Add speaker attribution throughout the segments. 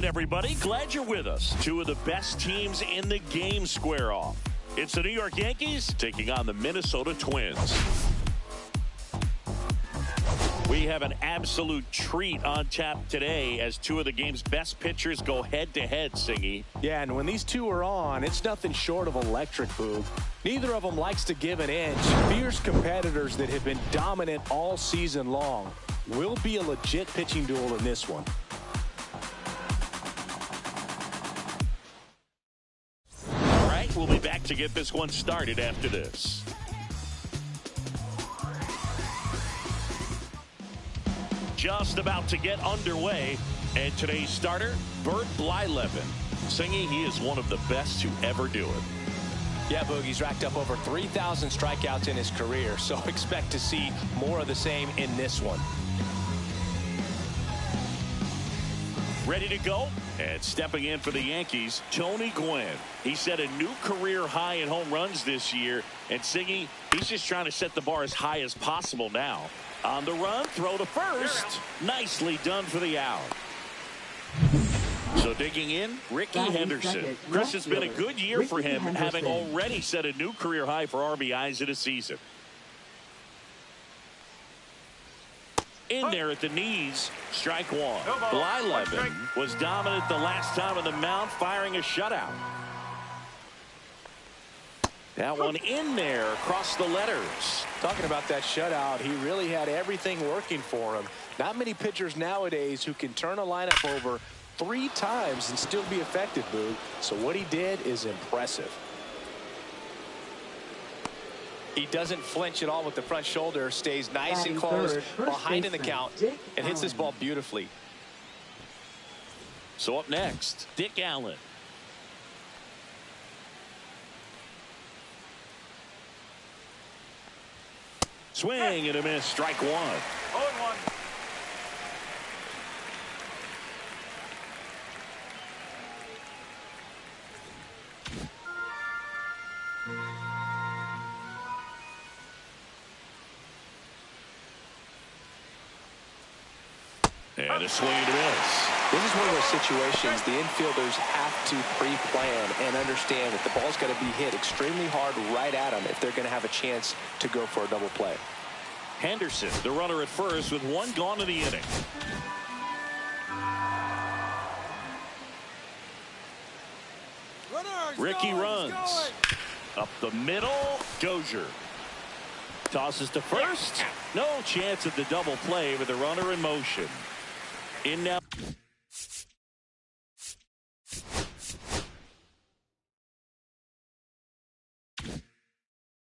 Speaker 1: Everybody, glad you're with us. Two of the best teams in the game square off. It's the New York Yankees taking on the Minnesota Twins. We have an absolute treat on tap today as two of the game's best pitchers go head-to-head, Singy.
Speaker 2: Yeah, and when these two are on, it's nothing short of electric, Boog. Neither of them likes to give an inch. Fierce competitors that have been dominant all season long. Will be a legit pitching duel in this one.
Speaker 1: All right, we'll be back to get this one started after this. Just about to get underway, and today's starter, Bert Blyleven. Singy, he is one of the best to ever do it.
Speaker 2: Yeah, Boog, he's racked up over 3,000 strikeouts in his career, so expect to see more of the same in this one.
Speaker 1: Ready to go? And stepping in for the Yankees, Tony Gwynn. He set a new career high in home runs this year, and Singy, he's just trying to set the bar as high as possible now. On the run, throw to first. Nicely done for the out. So digging in, Ricky Henderson. Chris, has been a good year for him, having already set a new career high for RBIs in a season. In there at the knees, strike one. Blyleven was dominant the last time on the mound, firing a shutout. That one in there across the letters.
Speaker 2: Talking about that shutout, he really had everything working for him. Not many pitchers nowadays who can turn a lineup over 3 times and still be effective, Boog. So what he did is impressive. He doesn't flinch at all with the front shoulder, stays nice and close behind in the count, and hits this ball beautifully.
Speaker 1: So up next, Dick Allen. Swing and a miss, strike one.
Speaker 3: 0-1.
Speaker 1: And a swing and a miss.
Speaker 2: This is one of those situations the infielders have to pre-plan and understand that the ball's got to be hit extremely hard right at them if they're going to have a chance to go for a double play.
Speaker 1: Henderson, the runner at first with 1 gone in the inning. Ricky runs. Up the middle, Dozier. Tosses to first. No chance at the double play with the runner in motion. In now.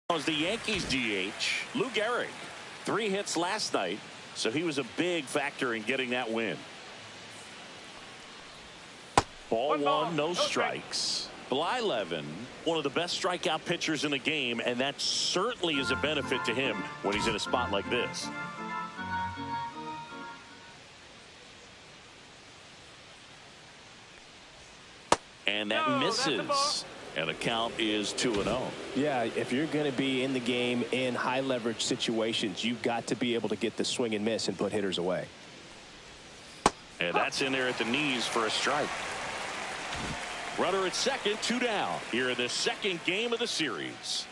Speaker 1: Was the Yankees DH, Lou Gehrig. 3 hits last night, so he was a big factor in getting that win. Ball 1, no strikes. Blyleven, one of the best strikeout pitchers in the game, and that certainly is a benefit to him when he's in a spot like this. And that misses. And the count is 2-0.
Speaker 2: Yeah, if you're going to be in the game in high leverage situations, you've got to be able to get the swing and miss and put hitters away.
Speaker 1: And that's in there at the knees for a strike. Runner at second, 2 down. Here in the second game of the series.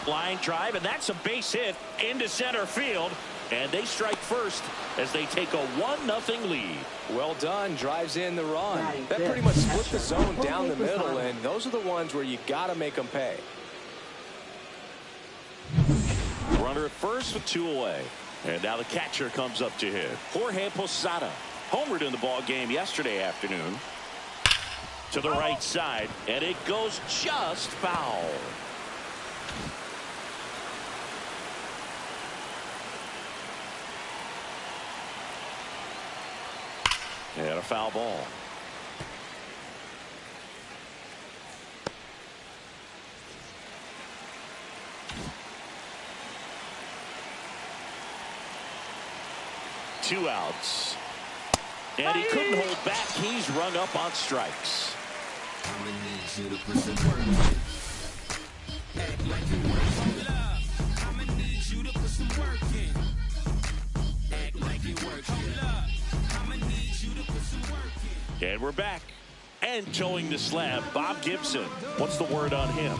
Speaker 1: Line drive, and that's a base hit into center field. And they strike first as they take a 1-0 lead.
Speaker 2: Well done. Drives in the run. That pretty much split the zone down the middle, and those are the ones where you got to make them pay.
Speaker 1: Runner at first with 2 away. And now the catcher comes up to hit. Jorge Posada homered in the ball game yesterday afternoon. To the right side, and it goes just foul. And a foul ball. Two outs. And he couldn't hold back. He's rung up on strikes. And we're back. And towing the slab, Bob Gibson. What's the word on him?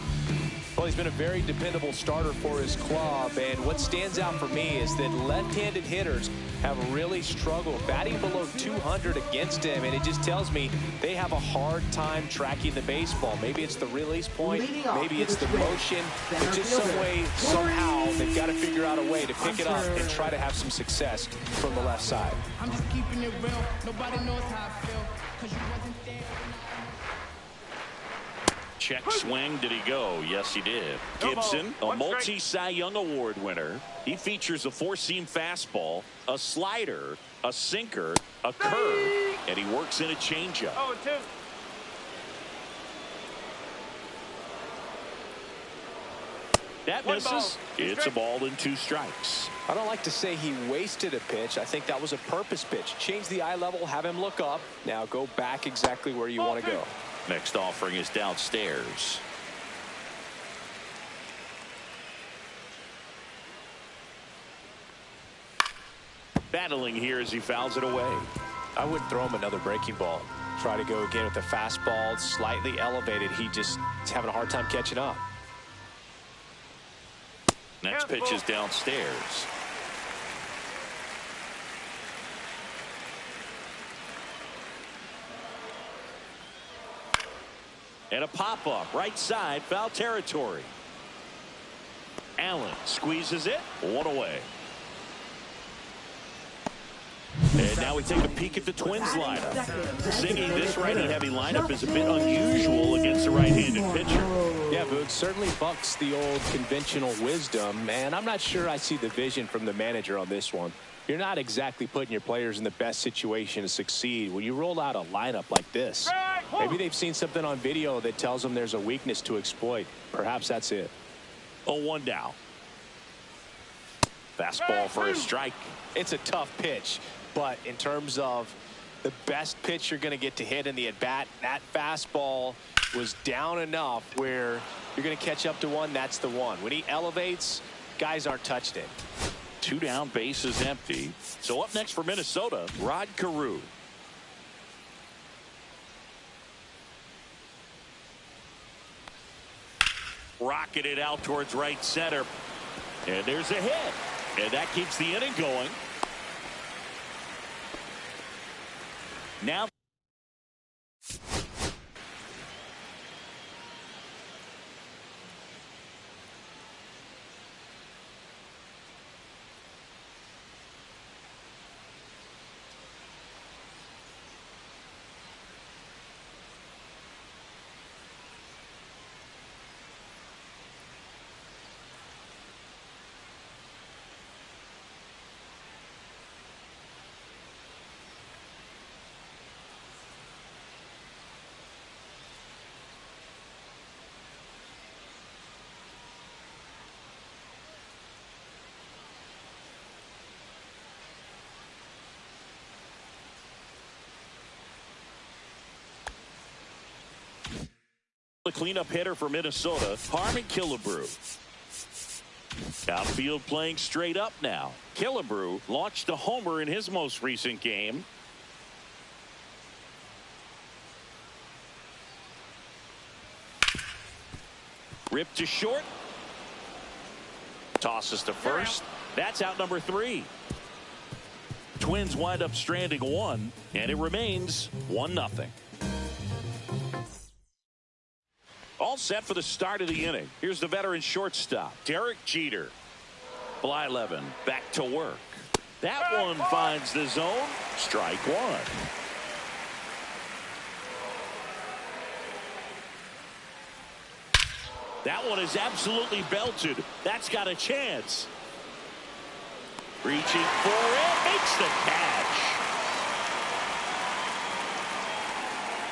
Speaker 2: Well, he's been a very dependable starter for his club, and what stands out for me is that left-handed hitters have really struggled batting below 200 against him, and it just tells me they have a hard time tracking the baseball. Maybe it's the release point, maybe it's the motion, but just some way, somehow, they've got to figure out a way to pick it up and try to have some success from the left side.
Speaker 3: I'm just keeping it real. Nobody knows how I feel, 'cause you wasn't there.
Speaker 1: Check swing. Did he go? Yes, he did. Gibson, a multi-Cy Young Award winner. He features a four-seam fastball, a slider, a sinker, a curve, and he works in a changeup.
Speaker 4: Oh, two.
Speaker 1: That misses. It's a ball and 2 strikes.
Speaker 2: I don't like to say he wasted a pitch. I think that was a purpose pitch. Change the eye level, have him look up. Now go back exactly where you want to go.
Speaker 1: Next offering is downstairs. Battling here as he fouls it away.
Speaker 2: I wouldn't throw him another breaking ball. Try to go again with the fastball slightly elevated. He's having a hard time catching up.
Speaker 1: Next pitch is downstairs. And a pop-up right side, foul territory. Allen squeezes it, 1 away. And now we take a peek at the Twins lineup. Singing, this righty-heavy lineup is a bit unusual against a right-handed pitcher.
Speaker 2: Yeah, Boog certainly bucks the old conventional wisdom, and I'm not sure I see the vision from the manager on this one. You're not exactly putting your players in the best situation to succeed when you roll out a lineup like this. Maybe they've seen something on video that tells them there's a weakness to exploit. Perhaps that's it.
Speaker 1: 0-1 down. Fastball for a strike.
Speaker 2: It's a tough pitch, but in terms of the best pitch you're going to get to hit in the at-bat, that fastball was down enough where you're going to catch up to one. That's the one. When he elevates, guys aren't touched it.
Speaker 1: 2 down, bases empty. So up next for Minnesota, Rod Carew. Rocketed out towards right center. And there's a hit. And that keeps the inning going. Now the cleanup hitter for Minnesota, Harmon Killebrew. Outfield playing straight up now. Killebrew launched a homer in his most recent game. Ripped to short. Tosses to first. That's out number 3. Twins wind up stranding 1, and it remains 1-0. All set for the start of the inning. Here's the veteran shortstop, Derek Jeter. Blyleven back to work. That one finds the zone. Strike 1. That one is absolutely belted. That's got a chance. Reaching for it. Makes the catch.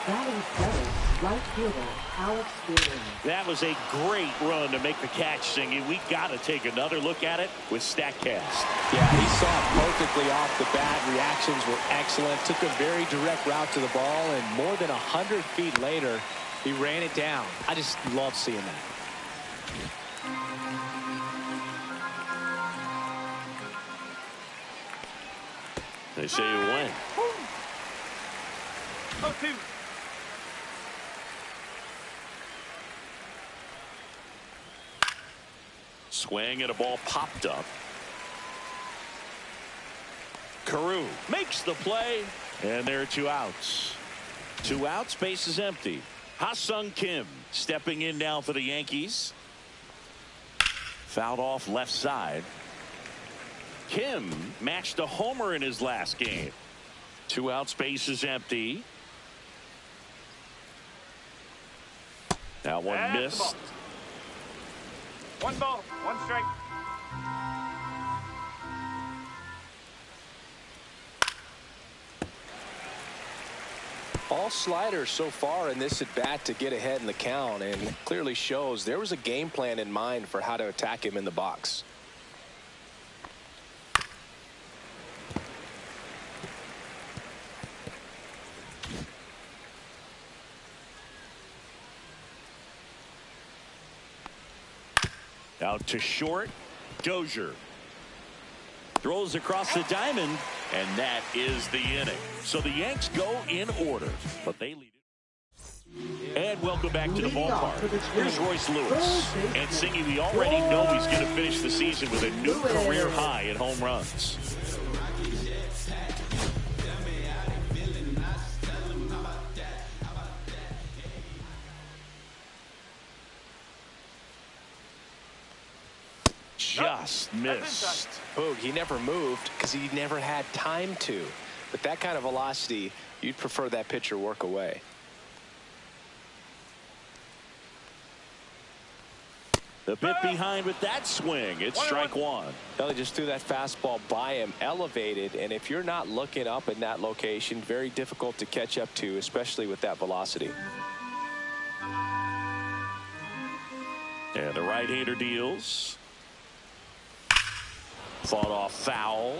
Speaker 5: Batting seventh, right fielder, Alex Gordon.
Speaker 1: That was a great run to make the catch, Singy. We got to take another look at it with StatCast.
Speaker 2: Yeah, he saw it perfectly off the bat. Reactions were excellent. Took a very direct route to the ball, and more than 100 feet later, he ran it down. I just love seeing that.
Speaker 1: They say you win.
Speaker 3: 0-2.
Speaker 1: Swing and a ball popped up. Carew makes the play, and there are 2 outs. 2 outs, base is empty. Ha-Sung Kim stepping in now for the Yankees. Fouled off left side. Kim matched a homer in his last game. 2 outs, base is empty. That one missed.
Speaker 3: 1 ball, 1 strike.
Speaker 2: All sliders so far in this at bat to get ahead in the count, and clearly shows there was a game plan in mind for how to attack him in the box.
Speaker 1: Out to short. Dozier throws across the diamond, and that is the inning. So the Yanks go in order, but they lead it. And welcome back to the ballpark. Here's Royce Lewis. And Singy, we already know he's going to finish the season with a new career high in home runs. Just missed.
Speaker 2: Boog, he never moved because he never had time to. But that kind of velocity, you'd prefer that pitcher work away.
Speaker 1: The bit behind with that swing. It's strike 1.
Speaker 2: Well, they just threw that fastball by him, elevated, and if you're not looking up in that location, very difficult to catch up to, especially with that velocity.
Speaker 1: And the right-hander deals. Fought off foul.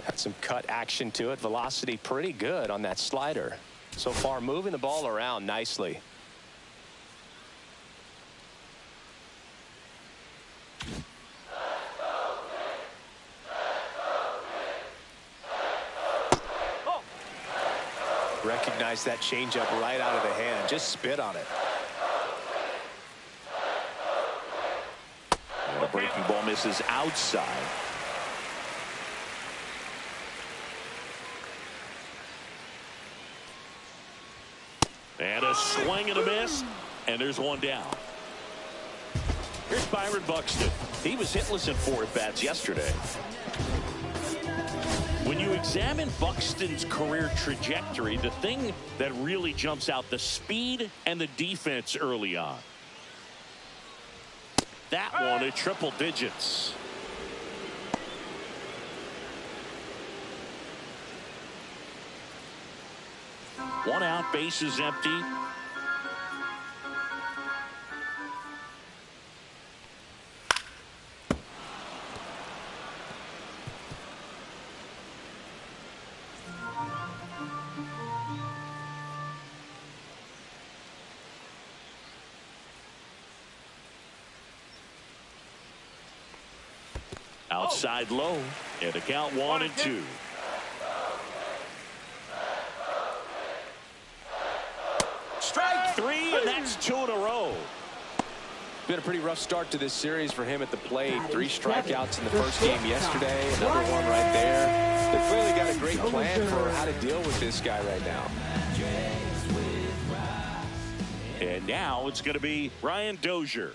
Speaker 2: Had some cut action to it. Velocity pretty good on that slider. So far, moving the ball around nicely. Recognize that changeup right out of the hand. Just spit on it.
Speaker 1: The breaking ball misses outside. And a swing and a miss. And there's 1 down. Here's Byron Buxton. He was hitless in 4 at-bats yesterday. When you examine Buxton's career trajectory, the thing that really jumps out, the speed and the defense early on. That one at triple digits. One out, base is empty. Outside low, and the count 1-2. Strike 3, and that's 2 in a row.
Speaker 2: Been a pretty rough start to this series for him at the plate. 3 strikeouts in the first game yesterday. Another one right there. They've clearly got a great plan for how to deal with this guy right now.
Speaker 1: And now it's going to be Ryan Dozier.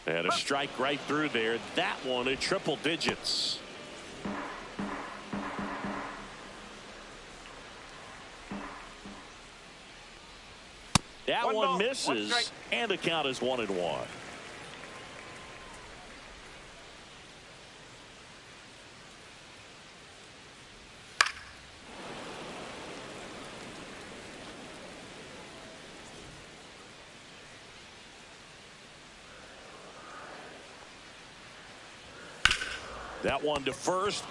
Speaker 1: And a strike right through there. That one at triple digits. That one misses, and the count is 1-1. That one to first.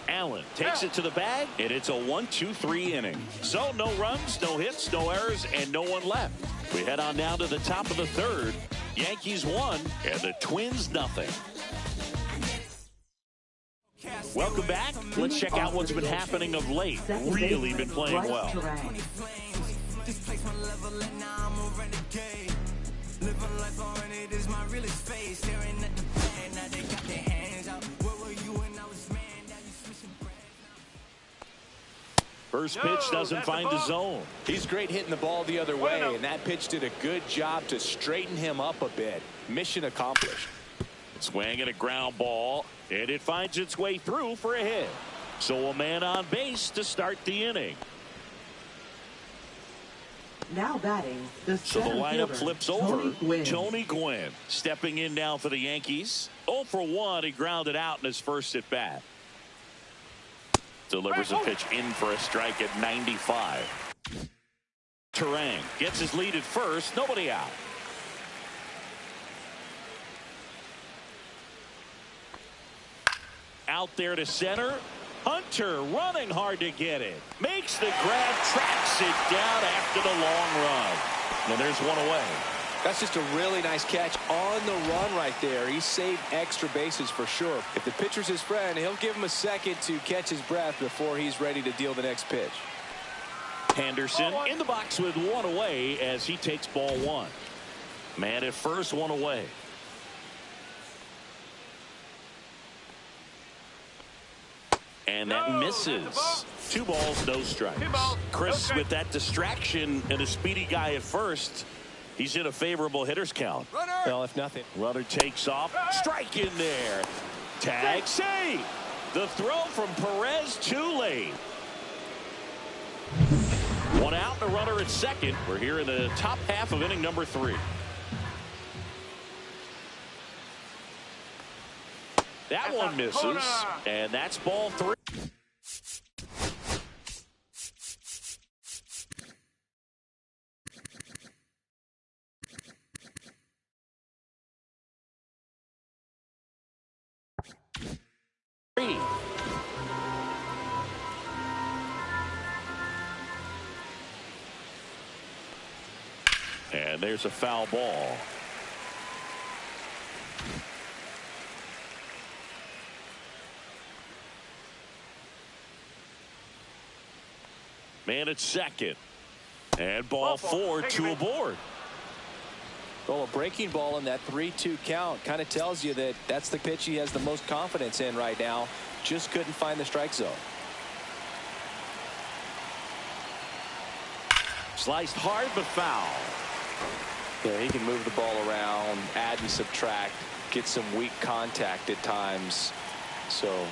Speaker 1: Allen takes it to the bag, and it's a 1-2-3 inning. So no runs, no hits, no errors, and no one left. We head on down to the top of the 3rd. Yankees 1 and the Twins nothing. Welcome back. Let's check out what's been happening of late. Really been playing well. First pitch doesn't find the zone.
Speaker 2: He's great hitting the ball the other way, and that pitch did a good job to straighten him up a bit. Mission accomplished.
Speaker 1: Swing and a ground ball, and it finds its way through for a hit. So a man on base to start the inning.
Speaker 5: Now batting,
Speaker 1: so the lineup flips over. Tony Gwynn stepping in now for the Yankees. 0 for 1. He grounded out in his first at bat. Delivers a pitch in for a strike at 95. Terang gets his lead at first. Nobody out. Out there to center. Hunter running hard to get it. Makes the grab, tracks it down after the long run. And there's one away.
Speaker 2: That's just a really nice catch on the run right there. He saved extra bases for sure. If the pitcher's his friend, he'll give him a second to catch his breath before he's ready to deal the next pitch.
Speaker 1: Henderson in the box with one away as he takes ball one. Man at first, one away. And that misses. 2 balls, no strikes. Chris, with that distraction and a speedy guy at first, he's in a favorable hitter's count.
Speaker 2: Well, if nothing.
Speaker 1: Runner takes off. Strike in there. Tag save. The throw from Perez too late. 1 out, a runner at second. We're here in the top half of inning number 3. That one misses, and that's ball 3. And there's a foul ball. Man at second. And ball 4, 2 aboard.
Speaker 2: Well, a breaking ball in that 3-2 count kind of tells you that that's the pitch he has the most confidence in right now. Just couldn't find the strike zone.
Speaker 1: Sliced hard but foul.
Speaker 2: Yeah, he can move the ball around, add and subtract, get some weak contact at times. So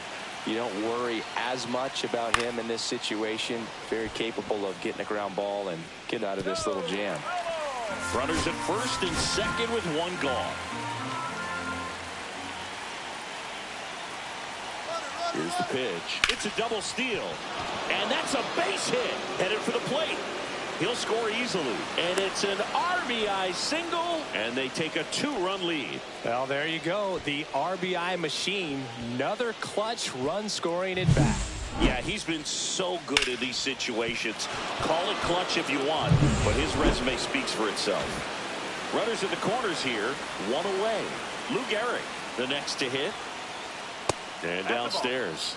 Speaker 2: you don't worry as much about him in this situation. Very capable of getting a ground ball and getting out of this little jam.
Speaker 1: Runners at first and second with 1 gone. Here's the pitch. It's a double steal. And that's a base hit. Headed for the plate. He'll score easily. And it's an RBI single. And they take a 2-run lead.
Speaker 2: Well, there you go. The RBI machine. Another clutch run scoring at bat.
Speaker 1: Yeah, he's been so good in these situations. Call it clutch if you want, but his resume speaks for itself. Runners in the corners here, 1 away. Lou Gehrig, the next to hit. And downstairs.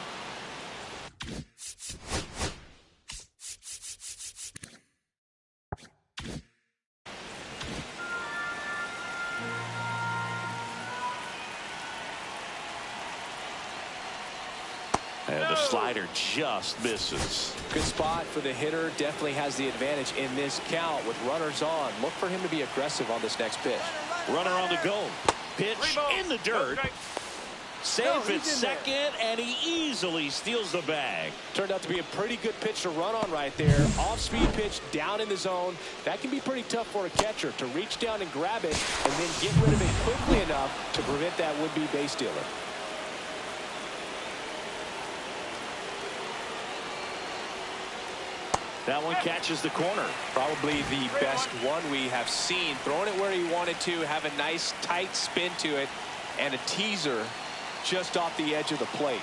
Speaker 1: And the slider just misses.
Speaker 2: Good spot for the hitter. Definitely has the advantage in this count with runners on. Look for him to be aggressive on this next pitch.
Speaker 1: Runner on the go. Pitch in the dirt. Safe at second, and he easily steals the bag.
Speaker 2: Turned out to be a pretty good pitch to run on right there. Off-speed pitch down in the zone. That can be pretty tough for a catcher to reach down and grab it and then get rid of it quickly enough to prevent that would-be base stealer.
Speaker 1: That one catches the corner.
Speaker 2: Probably the best one we have seen. Throwing it where he wanted to, have a nice tight spin to it, and a teaser just off the edge of the plate.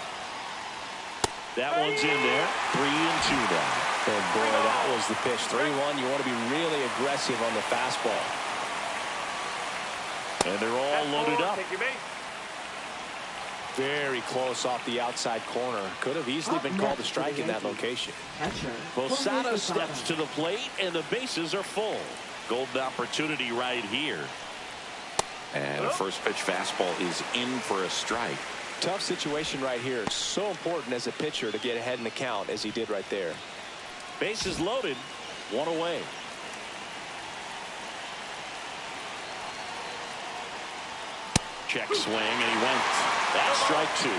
Speaker 1: That one's in there. 3-2 now.
Speaker 2: And boy, that was the pitch. 3-1. You want to be really aggressive on the fastball.
Speaker 1: And they're all loaded up.
Speaker 2: very close off the outside corner. Could have easily been called a strike in that location.
Speaker 1: Posada steps to the plate, and the bases are full. Golden opportunity right here.
Speaker 4: And a first pitch fastball is in for a strike.
Speaker 2: Tough situation right here. It's so important as a pitcher to get ahead in the count as he did right there.
Speaker 1: Bases loaded, one away. Check swing, and he went. That's strike two.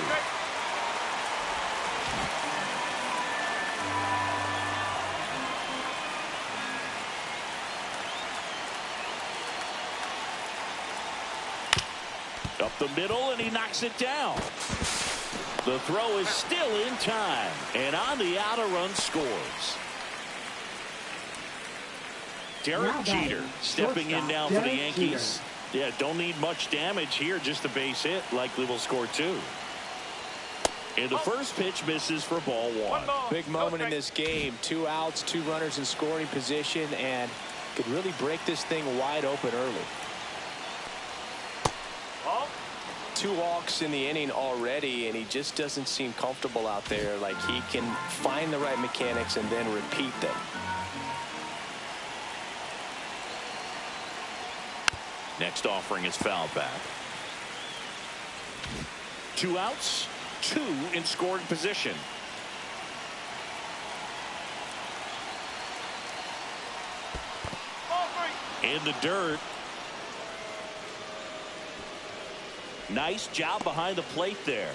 Speaker 1: Up the middle, and he knocks it down. The throw is still in time, and on the out, a run scores. Derek Jeter stepping in now for the Yankees. Yeah, don't need much damage here, just a base hit. Likely will score two. And the first pitch misses for ball one.
Speaker 2: Big moment in this game. 2 outs, 2 runners in scoring position, and could really break this thing wide open early. 2 walks in the inning already, and he just doesn't seem comfortable out there. Like he can find the right mechanics and then repeat them.
Speaker 1: Next offering is foul back. 2 outs, 2 in scoring position. In the dirt. Nice job behind the plate there.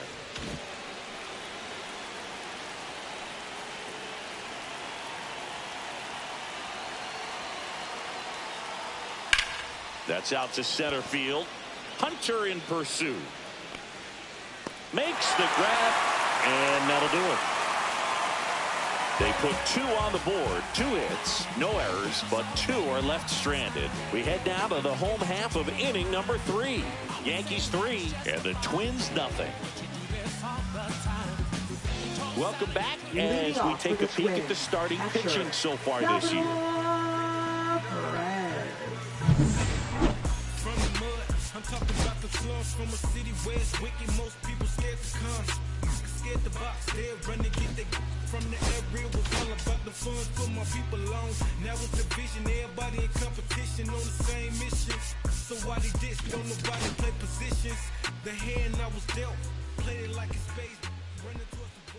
Speaker 1: That's out to center field. Hunter in pursuit. Makes the grab, and that'll do it. They put 2 on the board, 2 hits, no errors, but 2 are left stranded. We head now to the home half of inning number 3. Yankees 3 and the Twins nothing. Welcome back as we take a peek at the starting pitching so far this year.
Speaker 3: I'm talking about the slums from a city where it's wicked. Most people scared to come. Scared to box, they're running, get they from the area. Was all about the funds, put my people on. Now it's division, everybody in competition on the same mission. So why they diss, don't nobody play positions. The hand I was dealt, played it like it's space, running towards the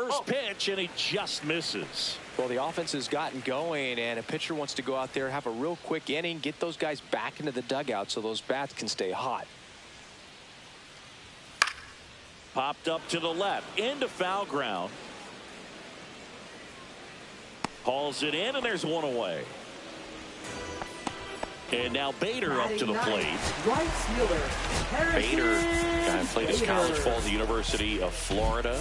Speaker 3: ball.
Speaker 1: First pitch, and he just misses.
Speaker 2: Well, the offense has gotten going, and a pitcher wants to go out there, have a real quick inning, get those guys back into the dugout so those bats can stay hot.
Speaker 1: Popped up to the left, into foul ground. Hauls it in, and there's 1 away. And now Bader up to the plate. Bader played his college ball at the University of Florida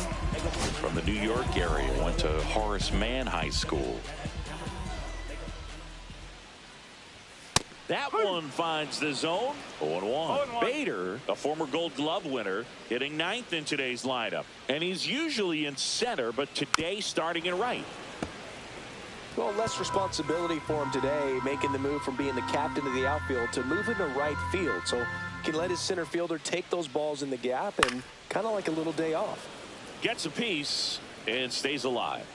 Speaker 1: from the New York area. Went to Horace Mann High School. That one finds the zone. 0-1. Bader, a former Gold Glove winner, hitting 9th in today's lineup. And he's usually in center, but today starting in right.
Speaker 2: Well, less responsibility for him today, making the move from being the captain of the outfield to moving to right field. So he can let his center fielder take those balls in the gap and kind of like a little day off.
Speaker 1: Gets a piece and stays alive.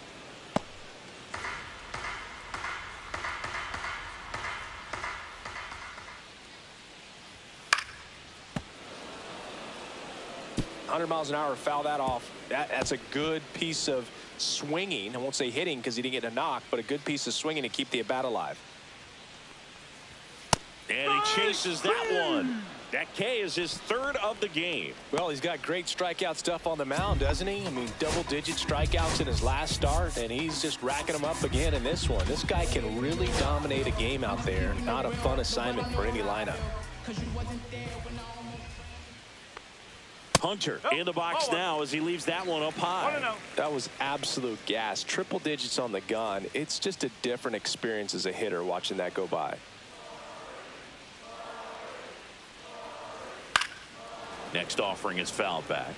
Speaker 2: $100 miles an hour, foul that off. That's a good piece of swinging. I won't say hitting because he didn't get a knock, but a good piece of swinging to keep the at-bat alive.
Speaker 1: And he chases that one. That K is his 3rd of the game.
Speaker 2: Well, he's got great strikeout stuff on the mound, doesn't he? I mean, double-digit strikeouts in his last start, and he's just racking them up again in this one. This guy can really dominate a game out there. Not a fun assignment for any lineup.
Speaker 1: Hunter in the box now as he leaves that one up high.
Speaker 2: That was absolute gas. Triple digits on the gun. It's just a different experience as a hitter watching that go by.
Speaker 1: Next offering is foul back.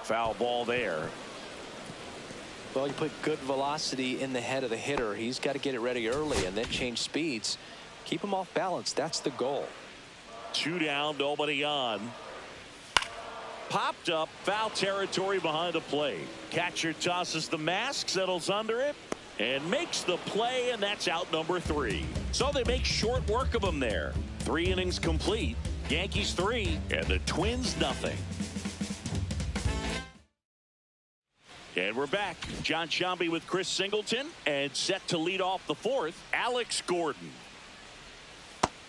Speaker 1: Foul ball there.
Speaker 2: Well, you put good velocity in the head of the hitter. He's got to get it ready early and then change speeds. Keep him off balance. That's the goal.
Speaker 1: 2 down, nobody on. Popped up, foul territory behind the plate. Catcher tosses the mask, settles under it, and makes the play, and that's out number 3. So they make short work of him there. 3 innings complete. Yankees 3, and the Twins nothing. And we're back. John Sciambi with Chris Singleton, and set to lead off the 4th, Alex Gordon.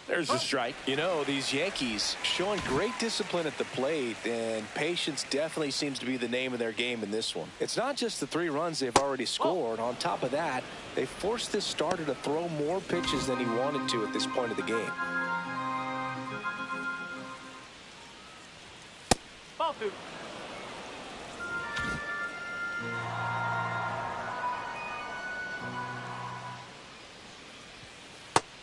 Speaker 1: There's a strike.
Speaker 2: You know, these Yankees showing great discipline at the plate, and patience definitely seems to be the name of their game in this one. It's not just the 3 runs they've already scored. On top of that, they forced this starter to throw more pitches than he wanted to at this point of the game.
Speaker 6: Ball 2.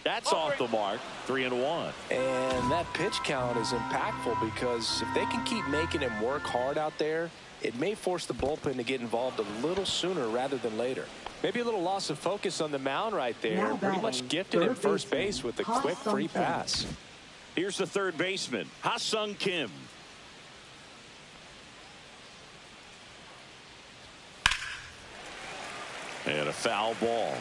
Speaker 1: That's off the mark. 3-1.
Speaker 2: And that pitch count is impactful because if they can keep making him work hard out there, it may force the bullpen to get involved a little sooner rather than later. Maybe a little loss of focus on the mound right there. Pretty much gifted at first base with a quick free pass.
Speaker 1: Here's the third baseman, Ha-Sung Kim. And a foul ball.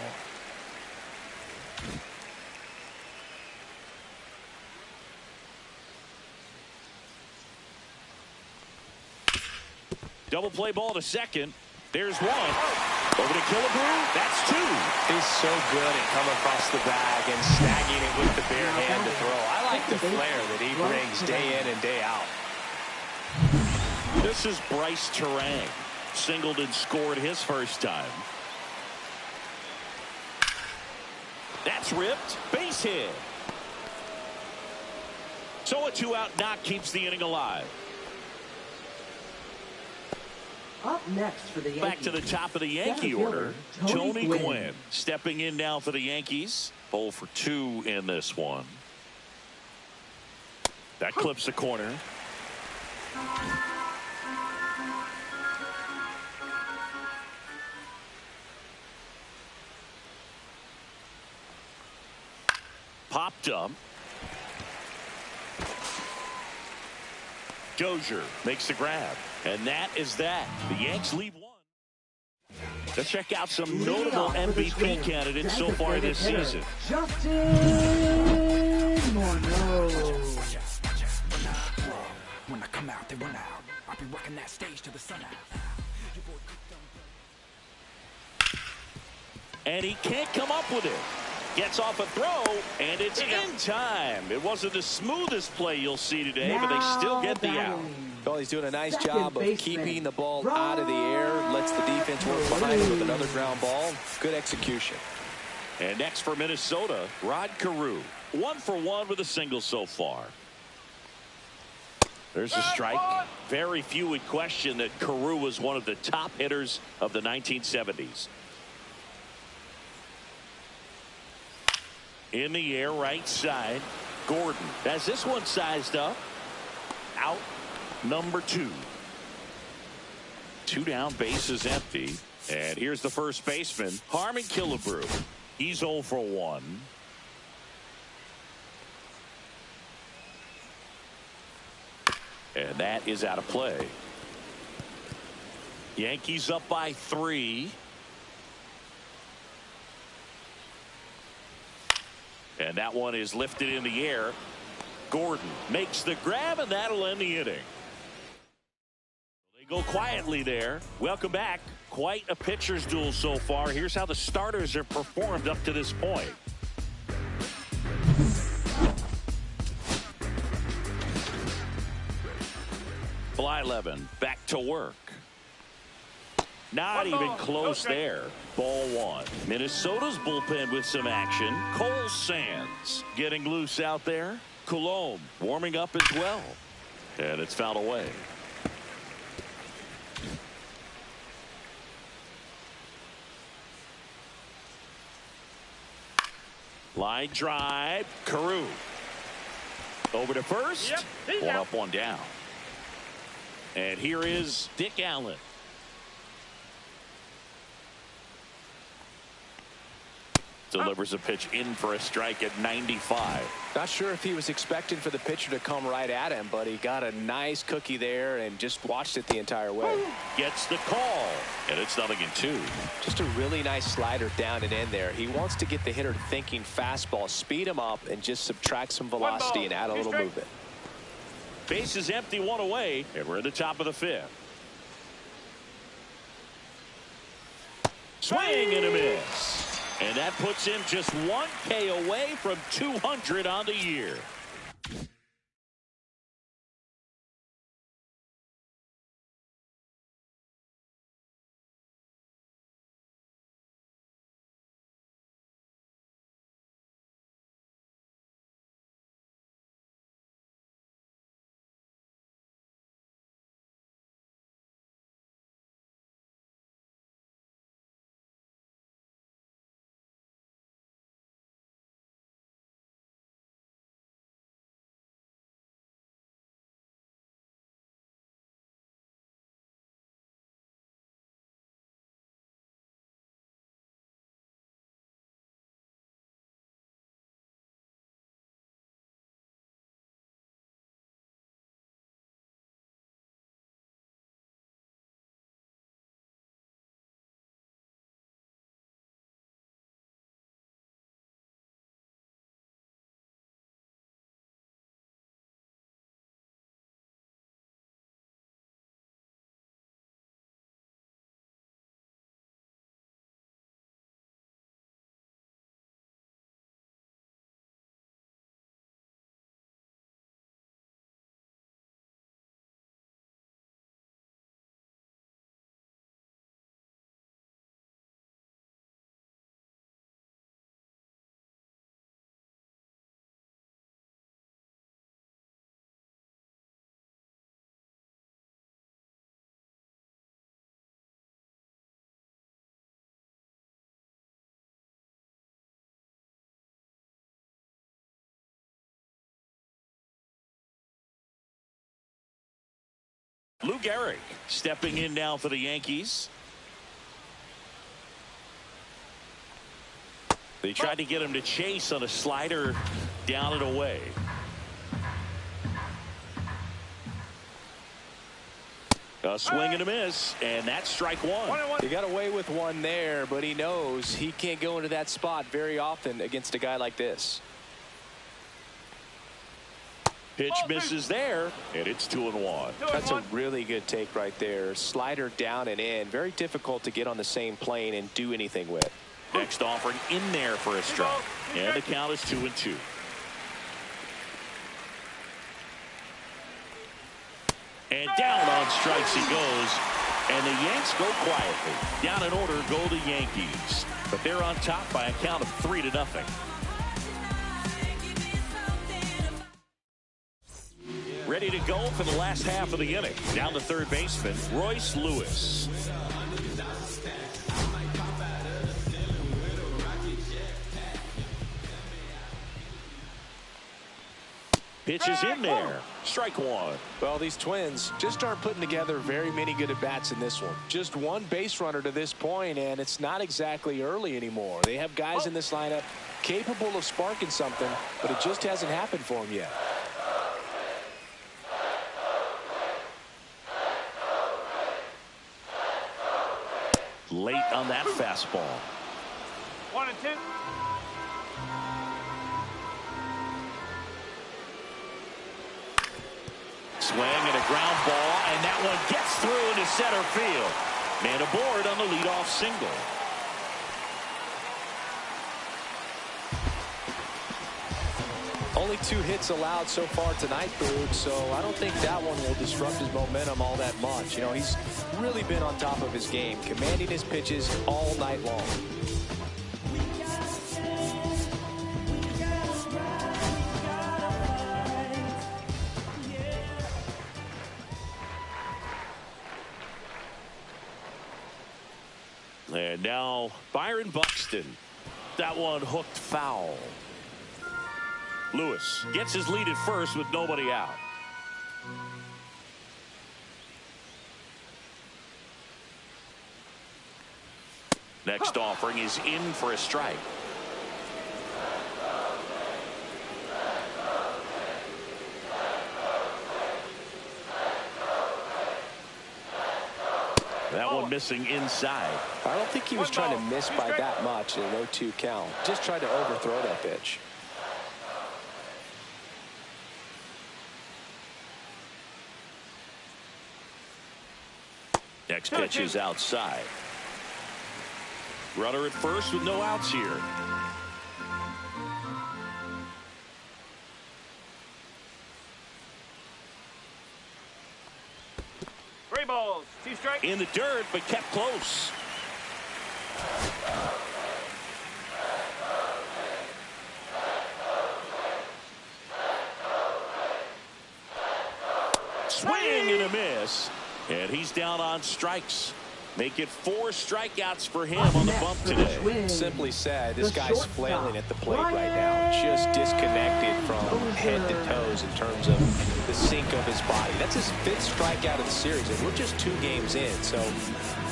Speaker 1: Double play ball to second. There's one. Over to Killebrew. That's 2.
Speaker 2: He's so good at coming across the bag and snagging it with the bare hand to throw. I like the flair that he brings day in and day out.
Speaker 1: This is Bryce Terang. Singled and scored his first time. That's ripped. Base hit. So a 2-out knock keeps the inning alive.
Speaker 5: Up next for the Yankees.
Speaker 1: Back to the top of the Yankee order. Tony Gwynn stepping in now for the Yankees. 0 for 2 in this one. That clips the corner. Popped up. Dozier makes the grab. And that is that. The Yanks lead 1. Let's check out some notable MVP candidates so far this season.
Speaker 5: Justin Morneau.
Speaker 3: When I come out, they run out. I'll be working that stage to the sun out.
Speaker 1: And he can't come up with it. Gets off a throw, and it's in time. It wasn't the smoothest play you'll see today, but they still get the out.
Speaker 2: Well, he's doing a nice job of keeping the ball out of the air. Lets the defense work behind him with another ground ball. Good execution.
Speaker 1: And next for Minnesota, Rod Carew. 1 for 1 with a single so far. There's a strike. Very few would question that Carew was one of the top hitters of the 1970s. In the air, right side. Gordon has this one sized up. Out number 2. 2 down, bases empty. And here's the first baseman, Harmon Killebrew. He's 0 for 1. And that is out of play. Yankees up by 3. And that one is lifted in the air. Gordon makes the grab, and that'll end the inning. They go quietly there. Welcome back. Quite a pitcher's duel so far. Here's how the starters have performed up to this point. Blyleven back to work. Not even close there. Ball 1. Minnesota's bullpen with some action. Cole Sands getting loose out there. Coulombe warming up as well. And it's fouled away. Line drive. Carew. Over to first. One up, one down. And here is Dick Allen. Delivers a pitch in for a strike at 95.
Speaker 2: Not sure if he was expecting for the pitcher to come right at him, but he got a nice cookie there and just watched it the entire way.
Speaker 1: Gets the call, and it's 0-2.
Speaker 2: Just a really nice slider down and in there. He wants to get the hitter thinking fastball, speed him up, and just subtract some velocity and add a little movement.
Speaker 1: Base is empty, 1 away, and we're at the top of the 5th. Swing and a miss. And that puts him just 1 K away from 200 on the year. Lou Gehrig stepping in now for the Yankees. They tried to get him to chase on a slider down and away. A swing and a miss, and that's strike 1.
Speaker 2: He got away with one there, but he knows he can't go into that spot very often against a guy like this.
Speaker 1: Pitch misses there, and it's 2-1.
Speaker 2: That's a really good take right there. Slider down and in. Very difficult to get on the same plane and do anything with.
Speaker 1: Next offering in there for a strike. And the count is 2-2. And down on strikes he goes. And the Yanks go quietly. Down in order go the Yankees. But they're on top by a count of 3-0. Ready to go for the last half of the inning. Down to third baseman, Royce Lewis. Pitch is in there. Strike 1.
Speaker 2: Well, these Twins just aren't putting together very many good at-bats in this one. Just one base runner to this point, and it's not exactly early anymore. They have guys in this lineup capable of sparking something, but it just hasn't happened for them yet.
Speaker 1: Late on that fastball.
Speaker 3: 1-2.
Speaker 1: Swing and a ground ball, and that one gets through into center field. Man aboard on the leadoff single.
Speaker 2: Only 2 hits allowed so far tonight, Boog, so I don't think that one will disrupt his momentum all that much. You know, he's really been on top of his game, commanding his pitches all night long.
Speaker 1: And now Byron Buxton. That one hooked foul. Lewis gets his lead at first with nobody out. Next offering is in for a strike. That one missing inside.
Speaker 2: I don't think he was trying to miss by that much in an 0-2 count. Just tried to overthrow that pitch.
Speaker 1: Next pitch is outside. Runner at first with no outs here.
Speaker 6: 3 balls, 2 strikes.
Speaker 1: In the dirt, but kept close. Swing and a miss. And he's down on strikes. Make it 4 strikeouts for him on the bump today.
Speaker 2: Simply said, this guy's flailing at the plate right now. Just disconnected from head to toes in terms of the sink of his body. That's his 5th strikeout of the series, and we're just 2 games in. So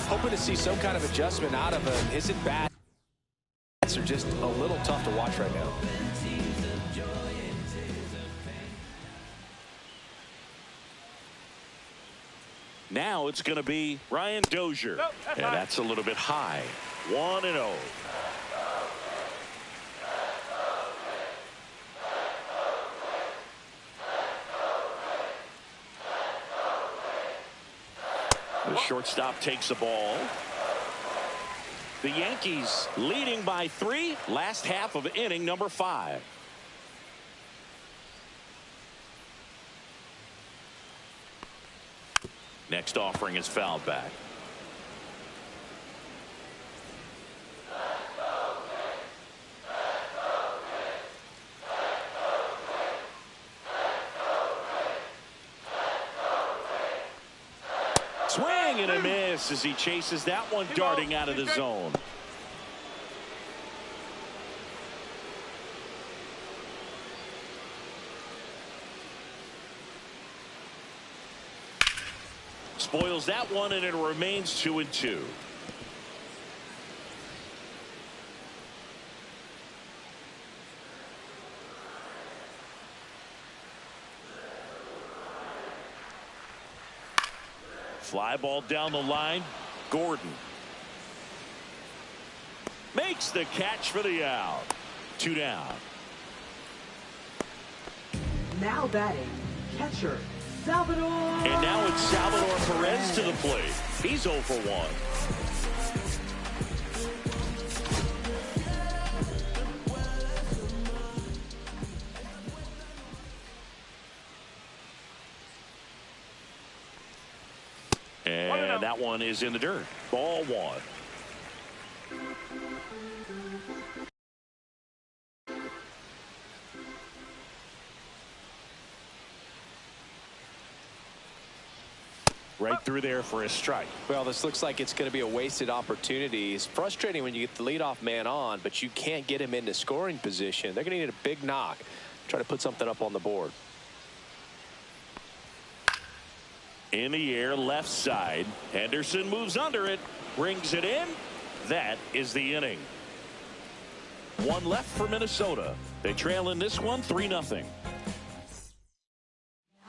Speaker 2: hoping to see some kind of adjustment out of him. His at-bats are just a little tough to watch right now.
Speaker 1: Now it's going to be Ryan Dozier. And that's a little bit high. 1-0. The shortstop takes the ball. The Yankees leading by 3. Last half of inning number 5. Next offering is fouled back. Swing and a miss as he chases that one darting out of the zone. Spoils that one, and it remains 2-2. Fly ball down the line. Gordon makes the catch for the out. 2 down.
Speaker 5: Now batting, catcher Salvador.
Speaker 1: And now it's Salvador Perez to the plate. He's 0 for 1. And that one is in the dirt. Ball 1. Right through there for a strike.
Speaker 2: Well, this looks like it's going to be a wasted opportunity. It's frustrating when you get the leadoff man on, but you can't get him into scoring position. They're going to need a big knock. Try to put something up on the board.
Speaker 1: In the air, left side. Henderson moves under it, brings it in. That is the inning. 1 left for Minnesota. They trail in this one 3-0.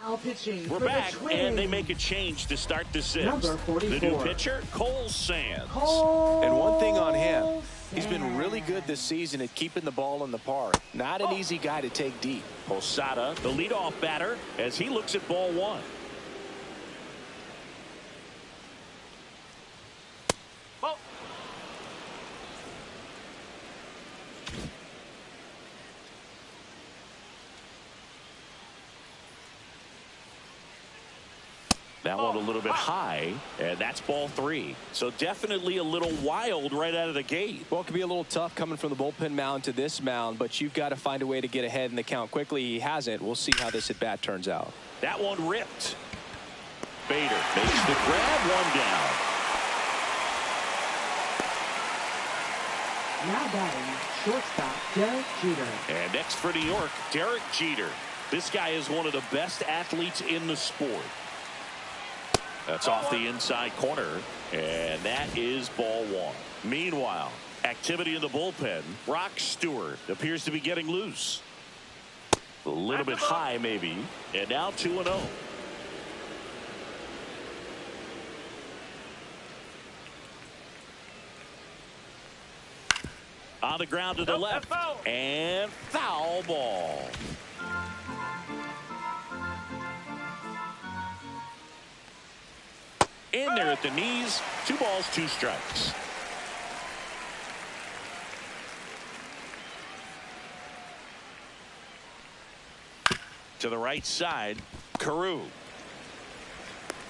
Speaker 5: Now pitching.
Speaker 1: We're back, and they make a change to start the 6th.
Speaker 5: Number 44.
Speaker 1: The new pitcher, Cole Sands.
Speaker 2: And one thing on him, he's been really good this season at keeping the ball in the park. Not an easy guy to take deep.
Speaker 1: Posada, the leadoff batter, as he looks at ball 1. That one a little bit high, and that's ball 3. So definitely a little wild right out of the gate.
Speaker 2: Well, it could be a little tough coming from the bullpen mound to this mound, but you've got to find a way to get ahead in the count quickly. He hasn't. We'll see how this at bat turns out.
Speaker 1: That one ripped. Bader makes the grab, 1 down.
Speaker 5: Now batting, shortstop Derek Jeter.
Speaker 1: And next for New York, Derek Jeter. This guy is one of the best athletes in the sport. That's off the inside corner, and that is ball 1. Meanwhile, activity in the bullpen. Brock Stewart appears to be getting loose. A little bit high, maybe. And now 2-0. On the ground to the left. And foul ball. In there at the knees. 2 balls, 2 strikes. To the right side, Carew.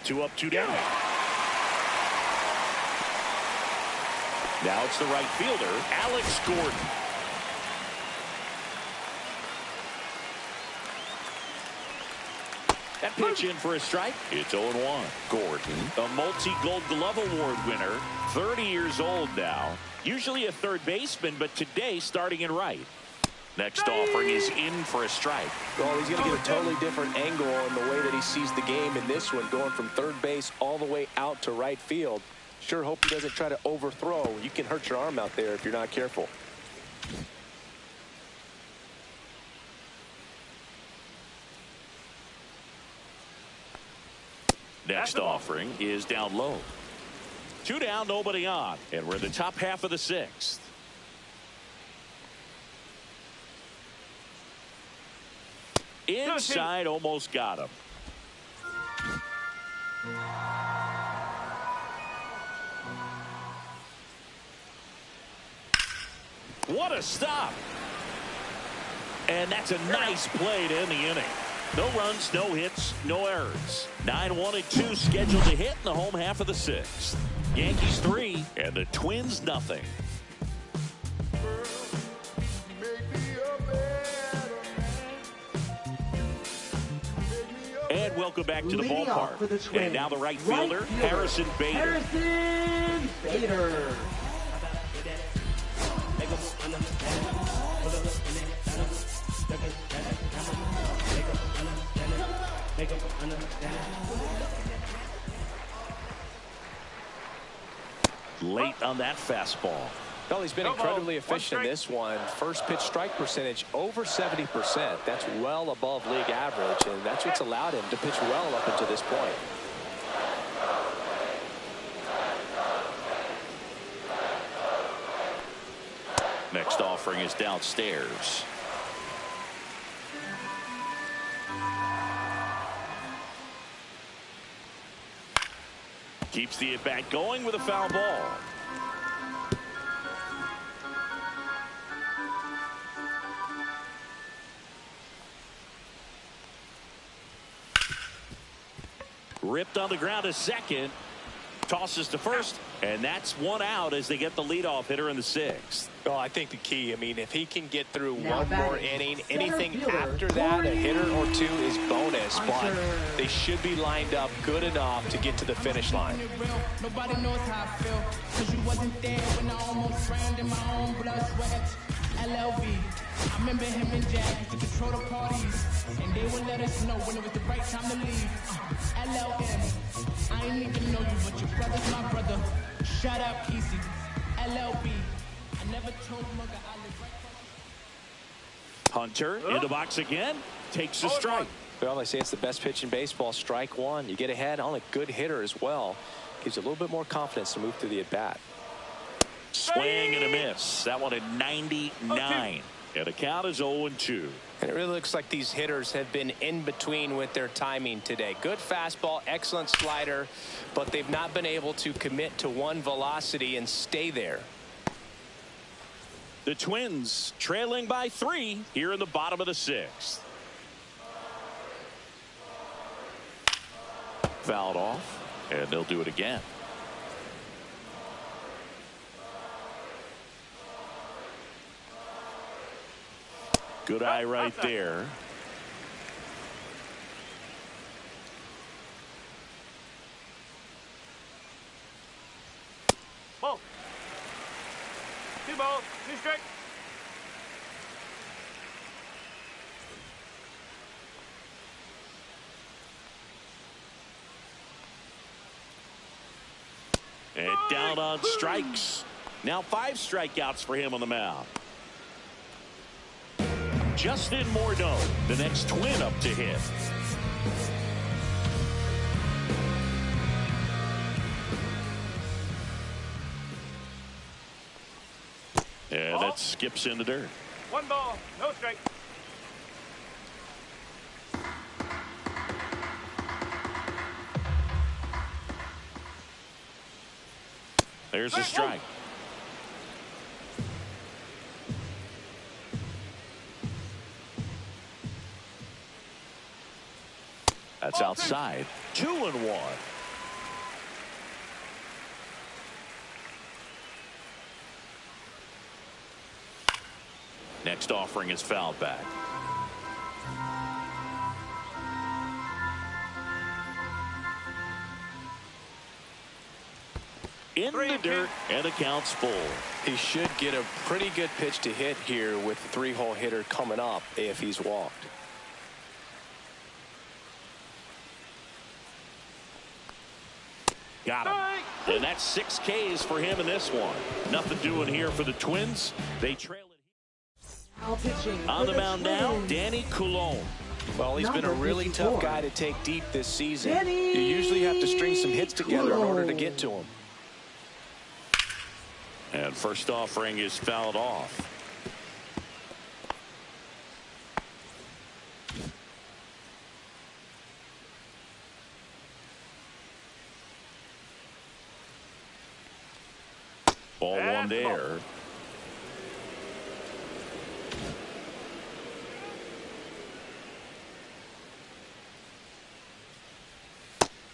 Speaker 1: 2 up, 2 down. Now it's the right fielder, Alex Gordon. That pitch in for a strike. It's 0-1. Gordon, a multi-Gold Glove Award winner, 30 years old now. Usually a third baseman, but today starting in right. Next offering is in for a strike.
Speaker 2: Well, he's going to get a totally different angle in the way that he sees the game in this one, going from third base all the way out to right field. Sure hope he doesn't try to overthrow. You can hurt your arm out there if you're not careful.
Speaker 1: Next offering is down low. 2 down, nobody on. And we're in the top half of the 6th. Inside, almost got him. What a stop. And that's a nice play to end the inning. No runs, no hits, no errors. 9-1-2 scheduled to hit in the home half of the 6th. Yankees 3 and the Twins nothing. And welcome back to the ballpark. And now the right fielder, Harrison Bader.
Speaker 5: Harrison Bader.
Speaker 1: Late on that fastball.
Speaker 2: Well, he's been incredibly efficient in this one. First pitch strike percentage over 70%. That's well above league average, and that's what's allowed him to pitch well up until this point.
Speaker 1: Next offering is downstairs. Keeps the at-bat going with a foul ball. Ripped on the ground to second. Tosses to first, and that's 1 out as they get the leadoff hitter in the 6th.
Speaker 2: Well, I think the key, I mean, if he can get through one more inning, anything after that, a hitter or 2 is bonus, but they should be lined up good enough to get to the finish line.
Speaker 7: Nobody knows how I feel, cause you wasn't there when I almost drowned in my own blood, sweat. LLV, I remember him and Jack used to control the parties, and they would let us know when it was the right time to leave. LLM, I ain't even know you, but your brother's my brother. Shut up, Kesey. LLB, I never told Mugga I live right from.
Speaker 1: Hunter in the box again, takes a strike.
Speaker 2: Well, they say it's the best pitch in baseball. Strike 1. You get ahead on a good hitter as well. Gives you a little bit more confidence to move through the at-bat.
Speaker 1: Swing and a miss. That one at 99. And the count is 0-2.
Speaker 2: And it really looks like these hitters have been in between with their timing today. Good fastball, excellent slider, but they've not been able to commit to one velocity and stay there.
Speaker 1: The Twins trailing by 3 here in the bottom of the 6th. Fouled off, and they'll do it again. Good eye right there.
Speaker 6: Ball. 2 balls, 2 strikes.
Speaker 1: And down on strikes. Now 5 strikeouts for him on the mound. Justin Morneau, the next Twin up to hit. And that's skips in the dirt.
Speaker 6: 1 ball, no strike.
Speaker 1: There's a strike. That's outside. 2-1. Next offering is fouled back. In the dirt, and the count's full.
Speaker 2: He should get a pretty good pitch to hit here with the 3-hole hitter coming up if he's walked.
Speaker 1: Got him. And that's 6 Ks for him in this one. Nothing doing here for the Twins. They trail it. On the mound now, Danny Coulombe.
Speaker 2: Well, he's been a really tough guy to take deep this season. You usually have to string some hits together in order to get to him.
Speaker 1: And first offering is fouled off. Ball one there.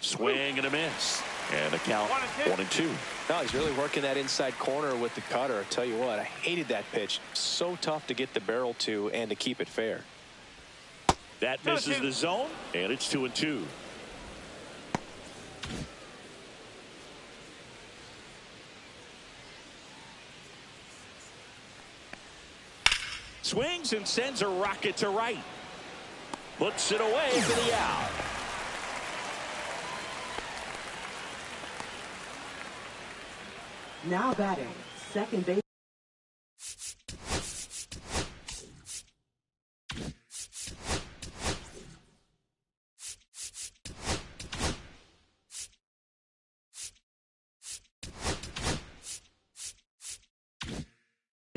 Speaker 1: Swing and a miss. And a count 1-2.
Speaker 2: No, he's really working that inside corner with the cutter. I tell you what, I hated that pitch. So tough to get the barrel to and to keep it fair.
Speaker 1: That misses the zone, and it's 2-2. Swings and sends a rocket to right. Puts it away for the out.
Speaker 5: Now batting, second base.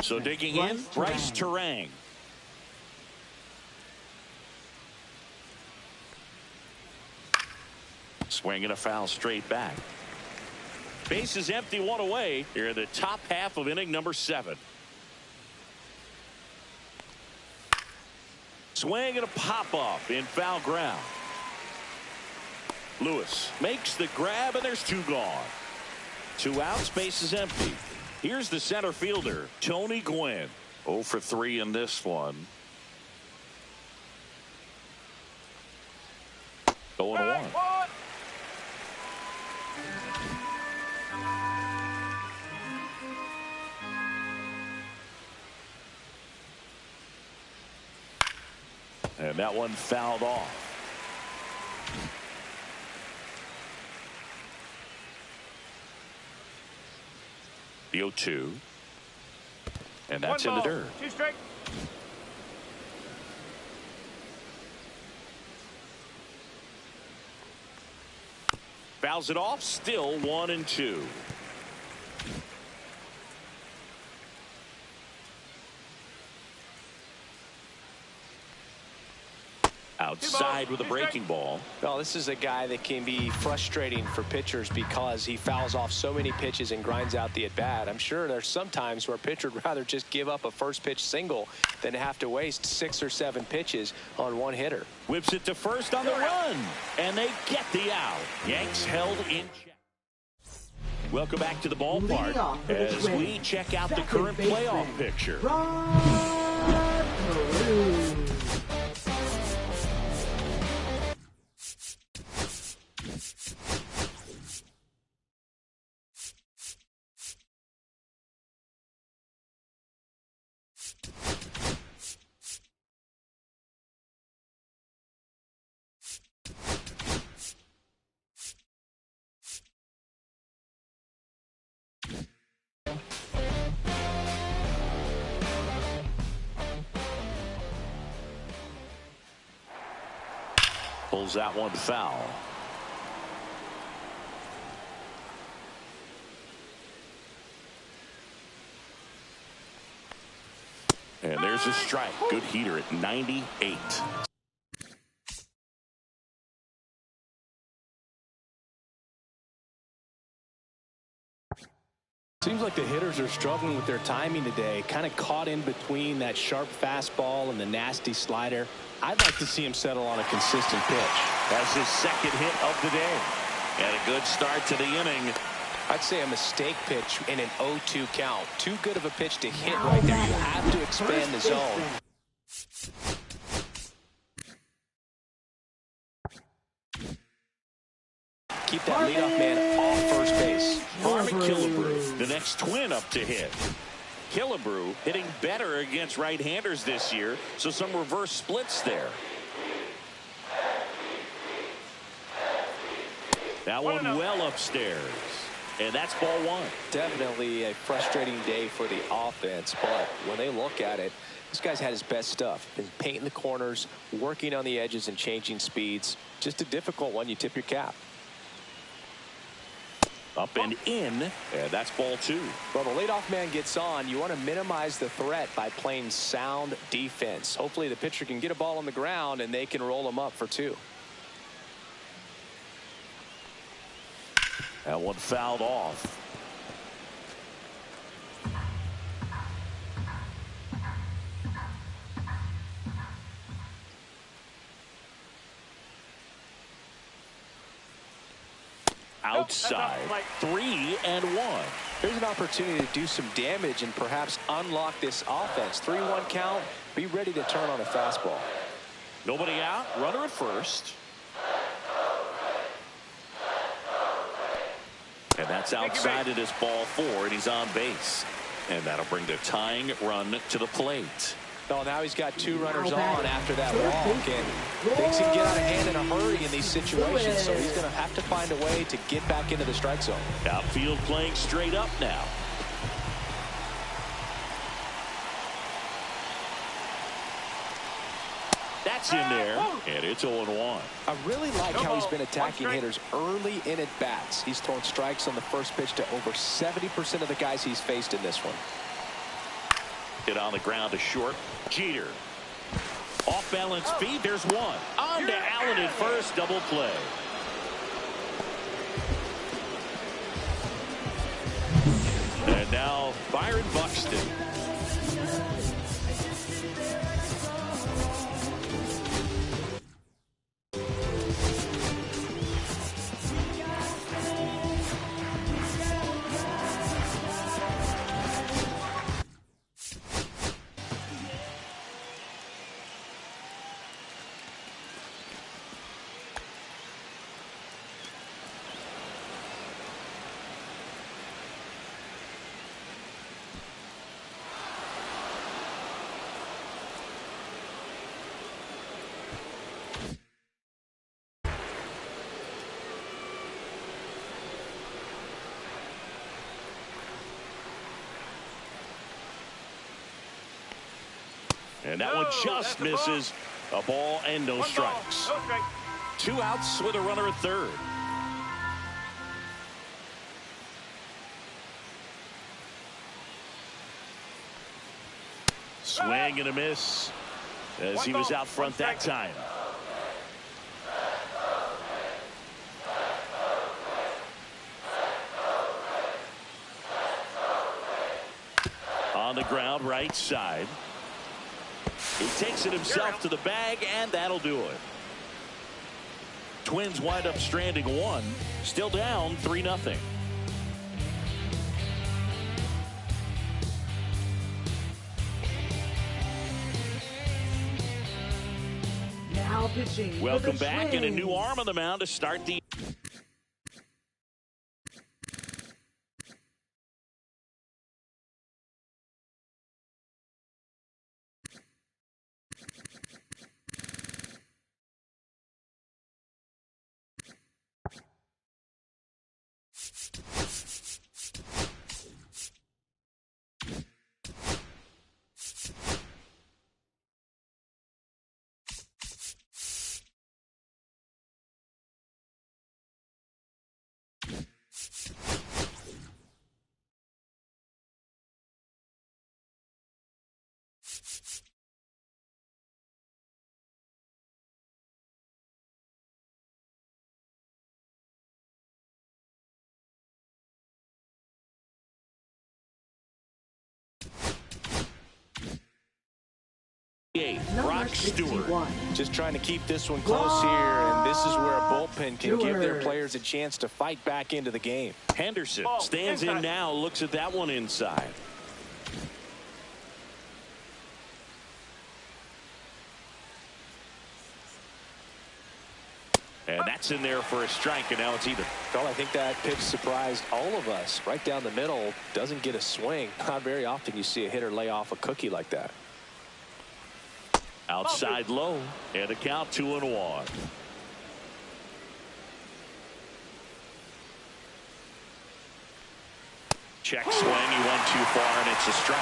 Speaker 1: So digging in, Bryce Terang. Swinging a foul straight back. Base is empty, 1 away here in the top half of inning number 7. Swing and a pop-off in foul ground. Lewis makes the grab, and there's 2 gone. 2 outs, base is empty. Here's the center fielder, Tony Gwynn. 0 for 3 in this one. 0-1. And that one fouled off. The 0-2. And that's in the dirt.
Speaker 6: 2 strike.
Speaker 1: Fouls it off, still 1-2. Outside with a breaking ball.
Speaker 2: Well, this is a guy that can be frustrating for pitchers because he fouls off so many pitches and grinds out the at-bat. I'm sure there's some times where a pitcher would rather just give up a first pitch single than have to waste 6 or 7 pitches on one hitter.
Speaker 1: Whips it to first on the run, and they get the out. Yanks held in check. Welcome back to the ballpark as we check out the current playoff picture. Pulls that one foul. There's a strike. Good heater at 98.
Speaker 2: Seems like the hitters are struggling with their timing today. Kind of caught in between that sharp fastball and the nasty slider. I'd like to see him settle on a consistent pitch.
Speaker 1: That's his second hit of the day. And a good start to the inning.
Speaker 2: I'd say a mistake pitch in an 0-2 count. Too good of a pitch to hit right there. You have to expand the zone. Keep that leadoff man off first base.
Speaker 1: Harvey Killebrew, the next Twin up to hit. Killebrew hitting better against right-handers this year, so some reverse splits there. That one well upstairs. And that's ball one.
Speaker 2: Definitely a frustrating day for the offense, but when they look at it, this guy's had his best stuff. Been painting the corners, working on the edges and changing speeds. Just a difficult one. You tip your cap.
Speaker 1: Up and in, and that's ball two.
Speaker 2: Well, the leadoff man gets on. You want to minimize the threat by playing sound defense. Hopefully the pitcher can get a ball on the ground and they can roll him up for two.
Speaker 1: That one fouled off. Outside, 3-1.
Speaker 2: Here's an opportunity to do some damage and perhaps unlock this offense. 3-1 count. Be ready to turn on a fastball.
Speaker 1: Nobody out. Runner at first. And that's outside it is ball four, and he's on base. And that'll bring the tying run to the plate.
Speaker 2: Oh, now he's got two runners on after that walk, and things can get out of hand in a hurry in these situations, so he's going to have to find a way to get back into the strike zone.
Speaker 1: Outfield playing straight up now. That's in there, and it's 0-1.
Speaker 2: I really like how he's been attacking hitters early in at bats. He's thrown strikes on the first pitch to over 70% of the guys he's faced in this one.
Speaker 1: Hit on the ground to short. Jeter. Off balance feed. There's one. On to Allen at first. Double play. And now Byron Buxton. And that one just misses. A ball and no strikes. Two outs with a runner at third. Swing and a miss as he was out front that time. On the ground, right side. He takes it himself to the bag, and that'll do it. Twins wind up stranding one. Still down 3-0.
Speaker 5: Now pitching.
Speaker 1: Welcome back, and a new arm on the mound to start the Brock Stewart.
Speaker 2: Just trying to keep this one close here, and this is where a bullpen can give their players a chance to fight back into the game.
Speaker 1: Henderson stands in now, looks at that one inside. And that's in there for a strike, and now it's even.
Speaker 2: Well, I think that pitch surprised all of us. Right down the middle, doesn't get a swing. Not very often you see a hitter lay off a cookie like that.
Speaker 1: Outside low, and a count 2-1. Check swing, he went too far, and it's a strike.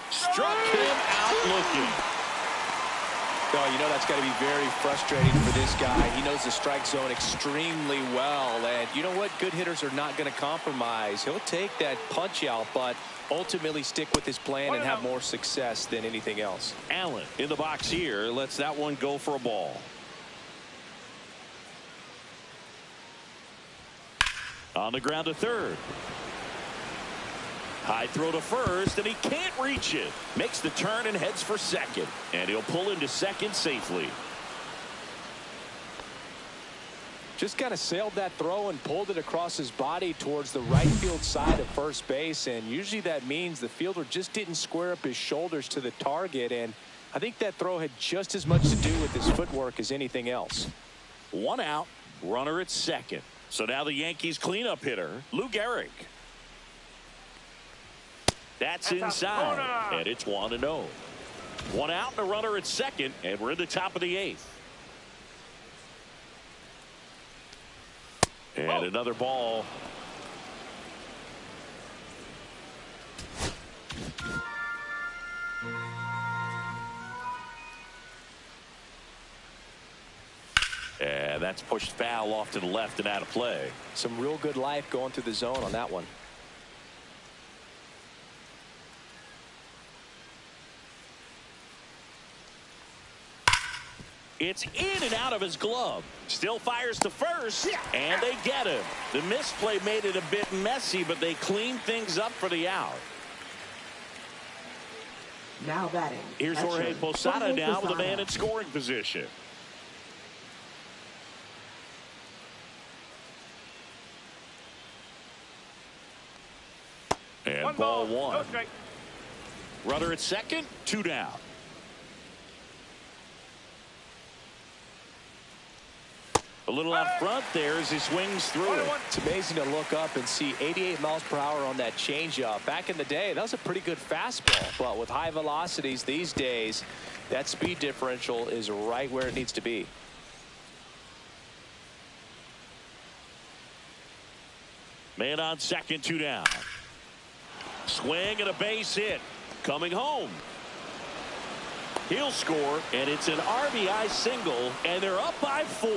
Speaker 1: Struck him out looking.
Speaker 2: Oh, you know that's got to be very frustrating for this guy. He knows the strike zone extremely well, and you know what? Good hitters are not going to compromise. He'll take that punch out, but ultimately stick with his plan and have more success than anything else.
Speaker 1: Allen in the box here lets that one go for a ball. On the ground to third. High throw to first, and he can't reach it. Makes the turn and heads for second. And he'll pull into second safely.
Speaker 2: Just kind of sailed that throw and pulled it across his body towards the right field side of first base. And usually that means the fielder just didn't square up his shoulders to the target. And I think that throw had just as much to do with his footwork as anything else.
Speaker 1: One out, runner at second. So now the Yankees cleanup hitter, Lou Gehrig. That's inside, and it's 1-0. One out and a runner at second, and we're in the top of the eighth. And another ball. And that's pushed foul off to the left and out of play.
Speaker 2: Some real good life going through the zone on that one.
Speaker 1: It's in and out of his glove. Still fires to first, and they get him. The misplay made it a bit messy, but they cleaned things up for the out.
Speaker 5: Now batting.
Speaker 1: Here's Jorge Posada now with a man in scoring position. And ball one.
Speaker 6: No strike.
Speaker 1: Runner at second, 2 down. A little out front there as he swings through it.
Speaker 2: It's amazing to look up and see 88 miles per hour on that changeup. Back in the day, that was a pretty good fastball. But with high velocities these days, that speed differential is right where it needs to be.
Speaker 1: Man on second, 2 down. Swing and a base hit. Coming home. He'll score, and it's an RBI single, and they're up by 4.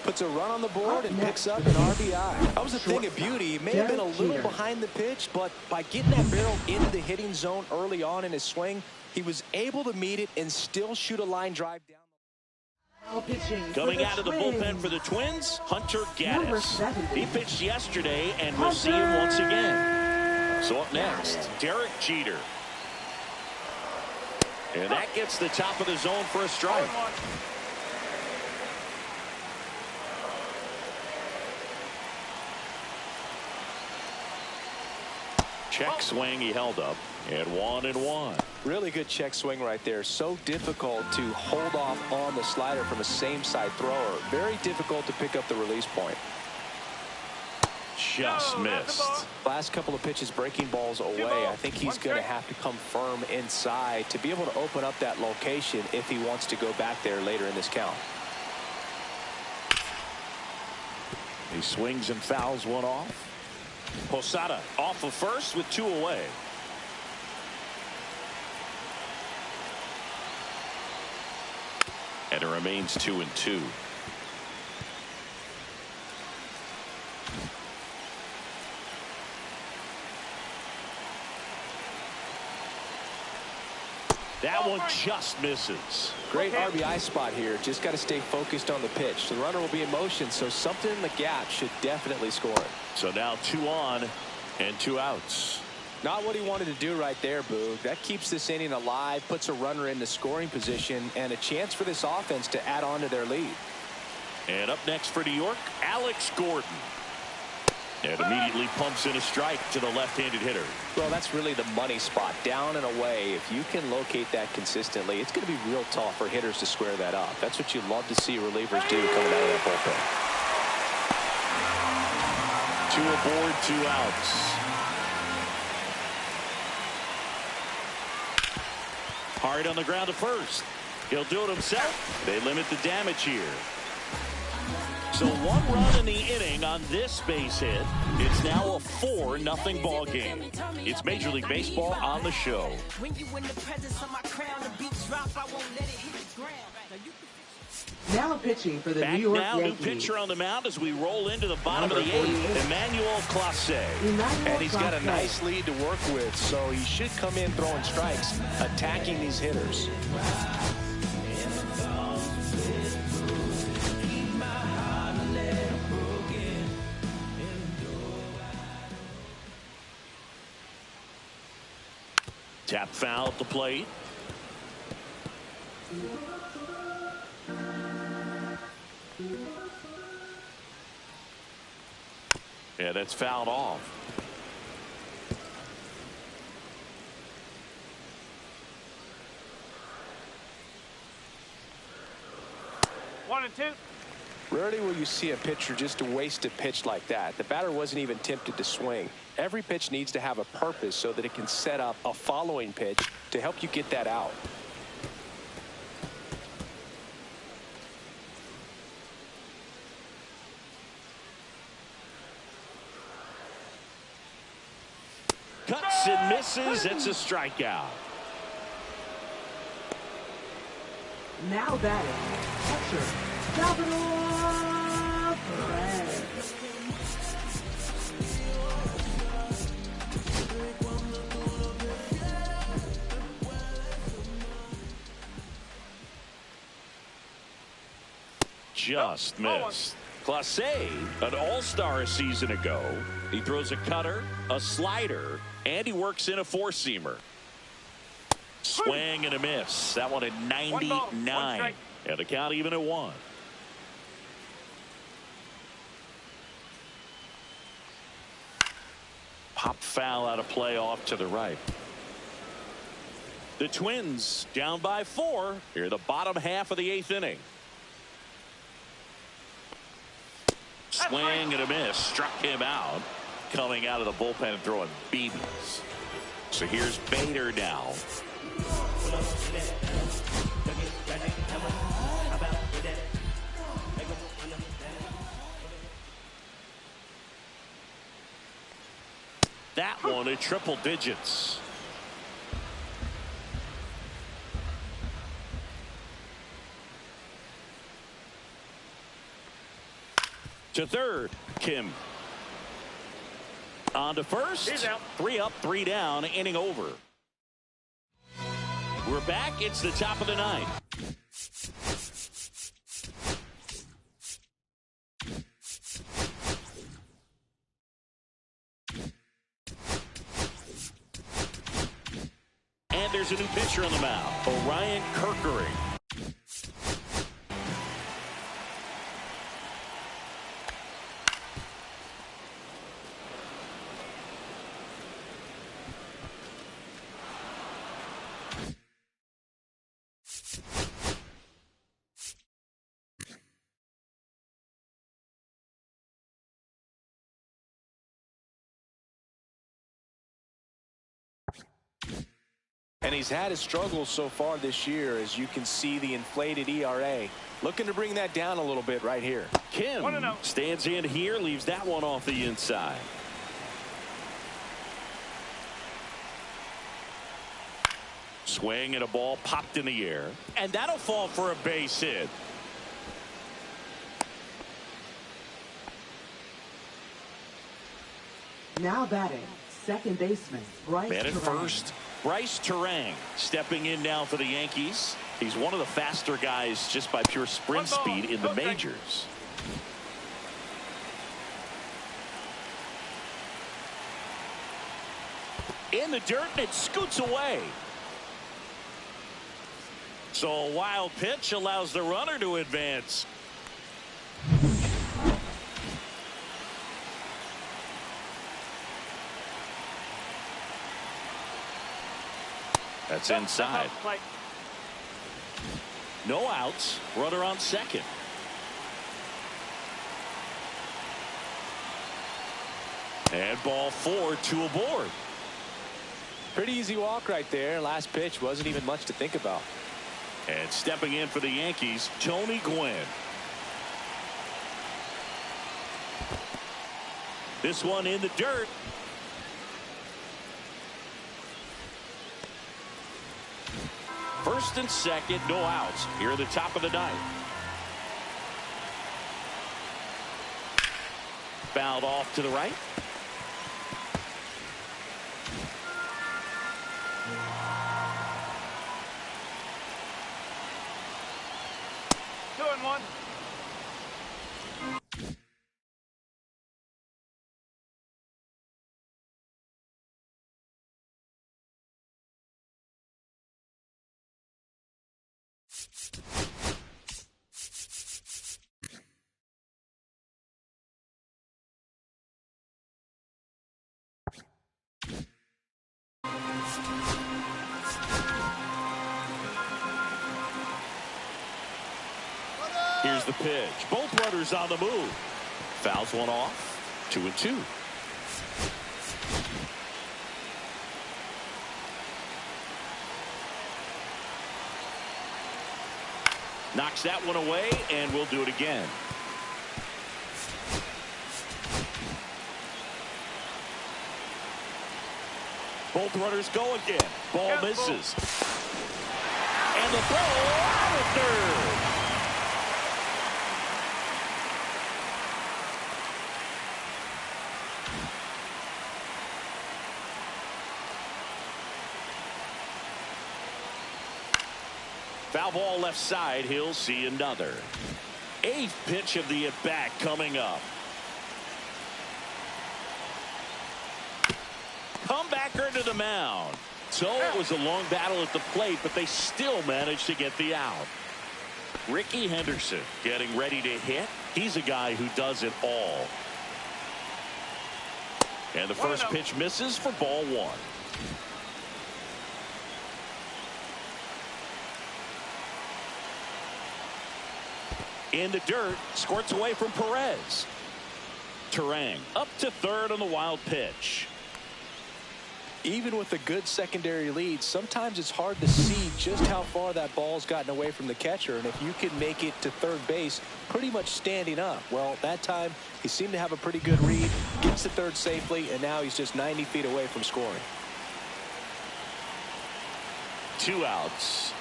Speaker 2: Puts a run on the board and picks up an RBI. That was a thing of beauty. He may have been a little behind the pitch, but by getting that barrel into the hitting zone early on in his swing, he was able to meet it and still shoot a line drive down.
Speaker 1: Coming out of the bullpen for the Twins, Hunter Gaddis. He pitched yesterday, and we'll see him once again. So up next, Derek Jeter. And that gets the top of the zone for a strike. Check swing, he held up, and 1-1.
Speaker 2: Really good check swing right there. So difficult to hold off on the slider from a same side thrower. Very difficult to pick up the release point.
Speaker 1: Just missed.
Speaker 2: Last couple of pitches breaking balls away. I think he's going to have to come firm inside to be able to open up that location if he wants to go back there later in this count.
Speaker 1: He swings and fouls one off. Posada off of first with 2 away. And it remains 2-2. That one just misses.
Speaker 2: Great RBI spot here. Just got to stay focused on the pitch. The runner will be in motion, so something in the gap should definitely score it.
Speaker 1: So now 2 on and 2 outs.
Speaker 2: Not what he wanted to do right there, Boog. That keeps this inning alive, puts a runner in the scoring position, and a chance for this offense to add on to their lead.
Speaker 1: And up next for New York, Alex Gordon. And immediately pumps in a strike to the left-handed hitter.
Speaker 2: Well, that's really the money spot. Down and away. If you can locate that consistently, it's going to be real tough for hitters to square that up. That's what you love to see relievers do coming out of that bullpen.
Speaker 1: 2 aboard, 2 outs. Hard on the ground to first. He'll do it himself. They limit the damage here. So 1 run in the inning on this base hit. It's now a 4-0 ball game. It's Major League Baseball on the show.
Speaker 5: Now pitching for the
Speaker 1: Back
Speaker 5: New York
Speaker 1: now,
Speaker 5: Yankees.
Speaker 1: new pitcher on the mound as we roll into the bottom of the 8th. Emmanuel Clase.
Speaker 2: And he's got a nice lead to work with, so he should come in throwing strikes, attacking these hitters.
Speaker 1: Tap foul at the plate. Yeah, that's fouled off.
Speaker 6: One and 2.
Speaker 2: Rarely will you see a pitcher just waste a pitch like that. The batter wasn't even tempted to swing. Every pitch needs to have a purpose so that it can set up a following pitch to help you get that out.
Speaker 1: Cuts and misses. It's a strikeout.
Speaker 5: Now batting, catcher, Salvador Perez.
Speaker 1: Just missed. Clase, an all-star a season ago. He throws a cutter, a slider, and he works in a 4-seamer. Swing and a miss. That one at 99. And the count even at 1. Pop foul out of play off to the right. The Twins down by 4 here the bottom half of the 8th inning. Swing and a miss. Struck him out. Coming out of the bullpen and throwing BBs. So here's Bader now. That one at triple digits. To third, Kim. On to first.
Speaker 6: He's out.
Speaker 1: 3 up, 3 down, inning over. We're back. It's the top of the 9th. And there's a new pitcher on the mound, Orion Kerkering.
Speaker 2: And he's had his struggles so far this year, as you can see the inflated ERA. Looking to bring that down a little bit right here.
Speaker 1: Kim stands in here, leaves that one off the inside. Swing and a ball popped in the air. And that'll fall for a base hit.
Speaker 5: Now batting, second baseman, Bryce
Speaker 1: Man at
Speaker 5: Terang.
Speaker 1: first, Bryce Terang stepping in now for the Yankees. He's one of the faster guys just by pure sprint speed in the majors. In the dirt, and it scoots away. So a wild pitch allows the runner to advance. That's inside. No outs. Runner on second. And ball 4, 2 aboard.
Speaker 2: Pretty easy walk right there. Last pitch wasn't even much to think about.
Speaker 1: And stepping in for the Yankees, Tony Gwynn. This one in the dirt. First and second, no outs. Here at the top of the ninth. Fouled off to the right.
Speaker 6: Two and one.
Speaker 1: Here's the pitch. Both runners on the move. Fouls one off. 2-2. Knocks that one away, and we'll do it again. Both runners go again. Ball misses. And the throw out of third. Foul ball left side. He'll see another. 8th pitch of the at-bat coming up. Comebacker to the mound. So it was a long battle at the plate, but they still managed to get the out. Ricky Henderson getting ready to hit. He's a guy who does it all. And the first pitch misses for ball 1. In the dirt, squirts away from Perez. Turang up to third on the wild pitch.
Speaker 2: Even with a good secondary lead, sometimes it's hard to see just how far that ball's gotten away from the catcher. And if you can make it to third base pretty much standing up, well, that time he seemed to have a pretty good read, gets to third safely, and now he's just 90 feet away from scoring.
Speaker 1: 2 outs.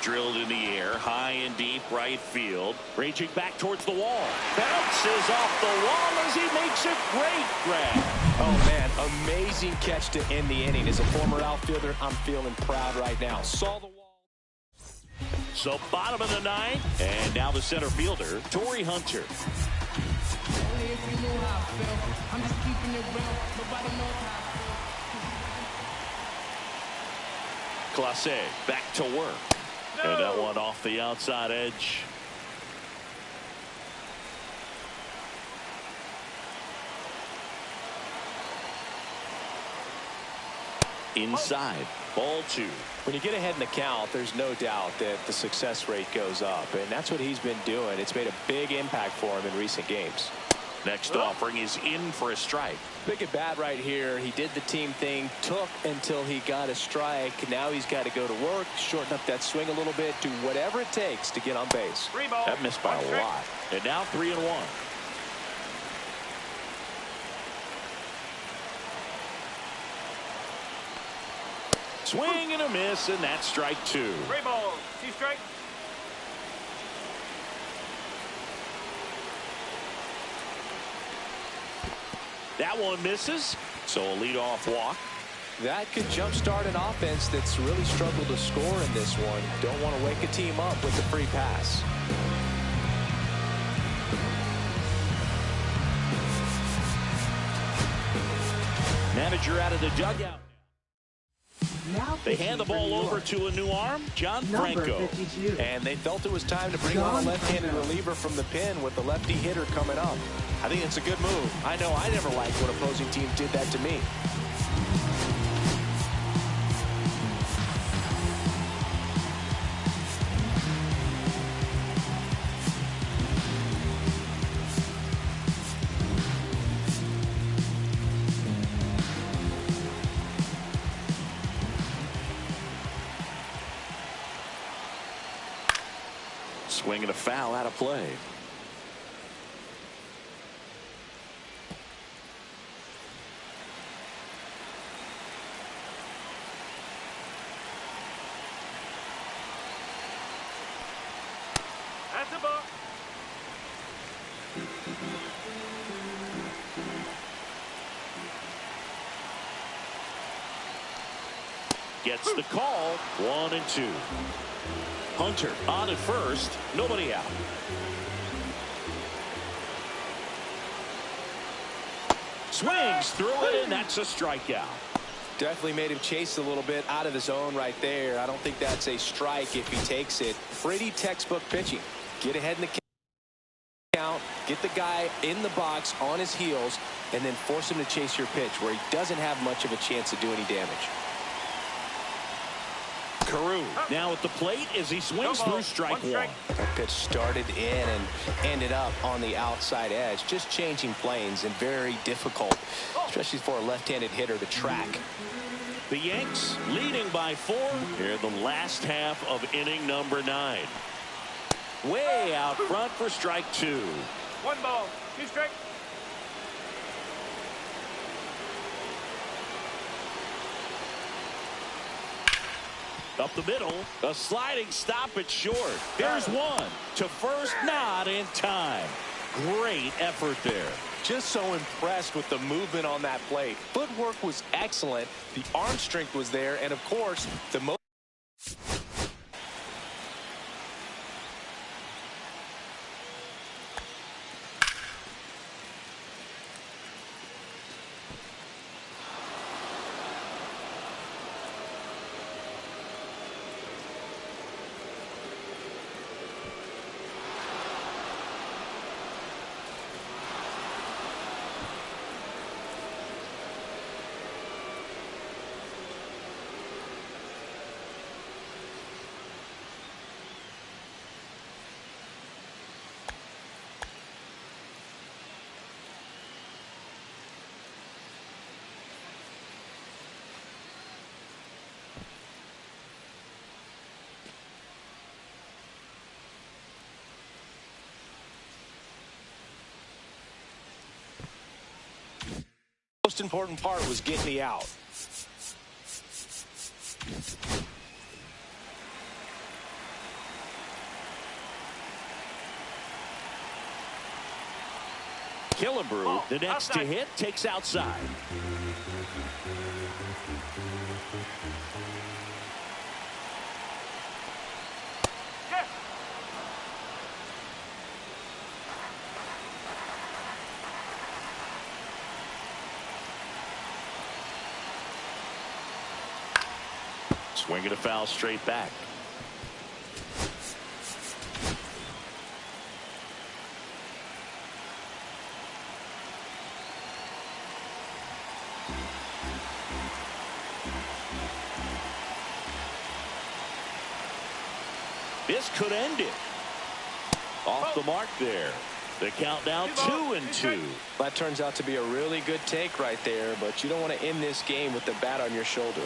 Speaker 1: Drilled in the air, high and deep right field. Raging back towards the wall. Bounces off the wall as he makes a great grab.
Speaker 2: Oh, man, amazing catch to end the inning. As a former outfielder, I'm feeling proud right now. Saw the wall.
Speaker 1: So bottom of the 9th, and now the center fielder, Torrey Hunter.
Speaker 7: Only if you know how I feel. I'm just keeping it real. Nobody knows how I feel.
Speaker 1: Clase back to work. And that one off the outside edge. Inside, ball 2.
Speaker 2: When you get ahead in the count, there's no doubt that the success rate goes up, and that's what he's been doing. It's made a big impact for him in recent games.
Speaker 1: Next offering is in for a strike.
Speaker 2: Big at bat right here. He did the team thing, took until he got a strike. Now he's got to go to work, shorten up that swing a little bit, do whatever it takes to get on base.
Speaker 1: That missed by a lot. And now 3-1. Swing and a miss, and that's strike 2.
Speaker 6: 3 balls, 2 strikes.
Speaker 1: That one misses, so a leadoff walk.
Speaker 2: That could jumpstart an offense that's really struggled to score in this one. Don't want to wake a team up with the free pass.
Speaker 1: Manager out of the dugout.
Speaker 5: Now
Speaker 1: They hand the ball over to a new arm, John
Speaker 5: number
Speaker 1: Franco.
Speaker 5: 52.
Speaker 2: And they felt it was time to bring on a left-handed reliever from the pen with the lefty hitter coming up. I think it's a good move. I know I never liked when opposing teams did that to me.
Speaker 4: Swing and a foul out of play.
Speaker 6: That's a ball.
Speaker 1: Gets the call. 1-2. Hunter on at first. Nobody out. Swings through it, and that's a strikeout.
Speaker 2: Definitely made him chase a little bit out of the zone right there. I don't think that's a strike if he takes it. Pretty textbook pitching. Get ahead in the count, get the guy in the box on his heels, and then force him to chase your pitch where he doesn't have much of a chance to do any damage.
Speaker 1: Carew now at the plate as he swings through strike one.
Speaker 2: That pitch started in and ended up on the outside edge. Just changing planes and very difficult, especially for a left-handed hitter to track.
Speaker 1: The Yanks leading by 4 here in the last half of inning number 9. Way out front for strike 2.
Speaker 6: 1 ball, 2 strikes.
Speaker 1: Up the middle, a sliding stop at short. There's one to first, not in time. Great effort there.
Speaker 2: Just so impressed with the movement on that plate. Footwork was excellent. The arm strength was there. And, of course, the most. Most important part was getting the out.
Speaker 1: Killebrew, the next to hit, takes outside. Swing and a foul straight back. This could end it. Off the mark there. The count now 2-2.
Speaker 2: That turns out to be a really good take right there, but you don't want to end this game with the bat on your shoulder.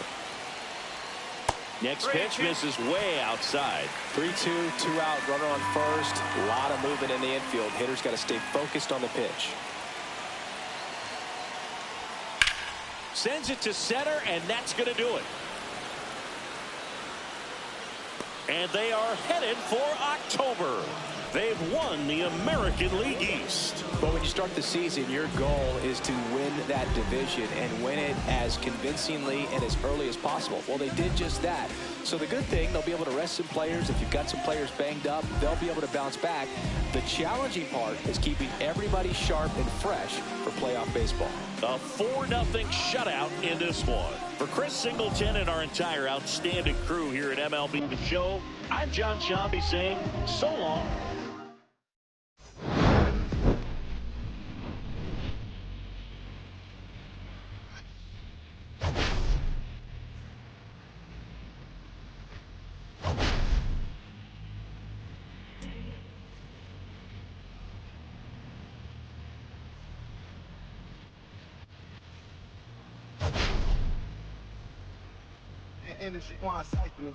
Speaker 1: Next pitch misses way outside.
Speaker 2: 3-2, 2 out, runner on first. A lot of movement in the infield. Hitter's got to stay focused on the pitch.
Speaker 1: Sends it to center, and that's going to do it. And they are headed for October. They've won the American League East.
Speaker 2: But when you start the season, your goal is to win that division and win it as convincingly and as early as possible. Well, they did just that. So the good thing, they'll be able to rest some players. If you've got some players banged up, they'll be able to bounce back. The challenging part is keeping everybody sharp and fresh for playoff baseball.
Speaker 1: A 4-0 shutout in this one. For Chris Singleton and our entire outstanding crew here at MLB The Show, I'm John Shambi saying so long.
Speaker 3: And it's one cycle.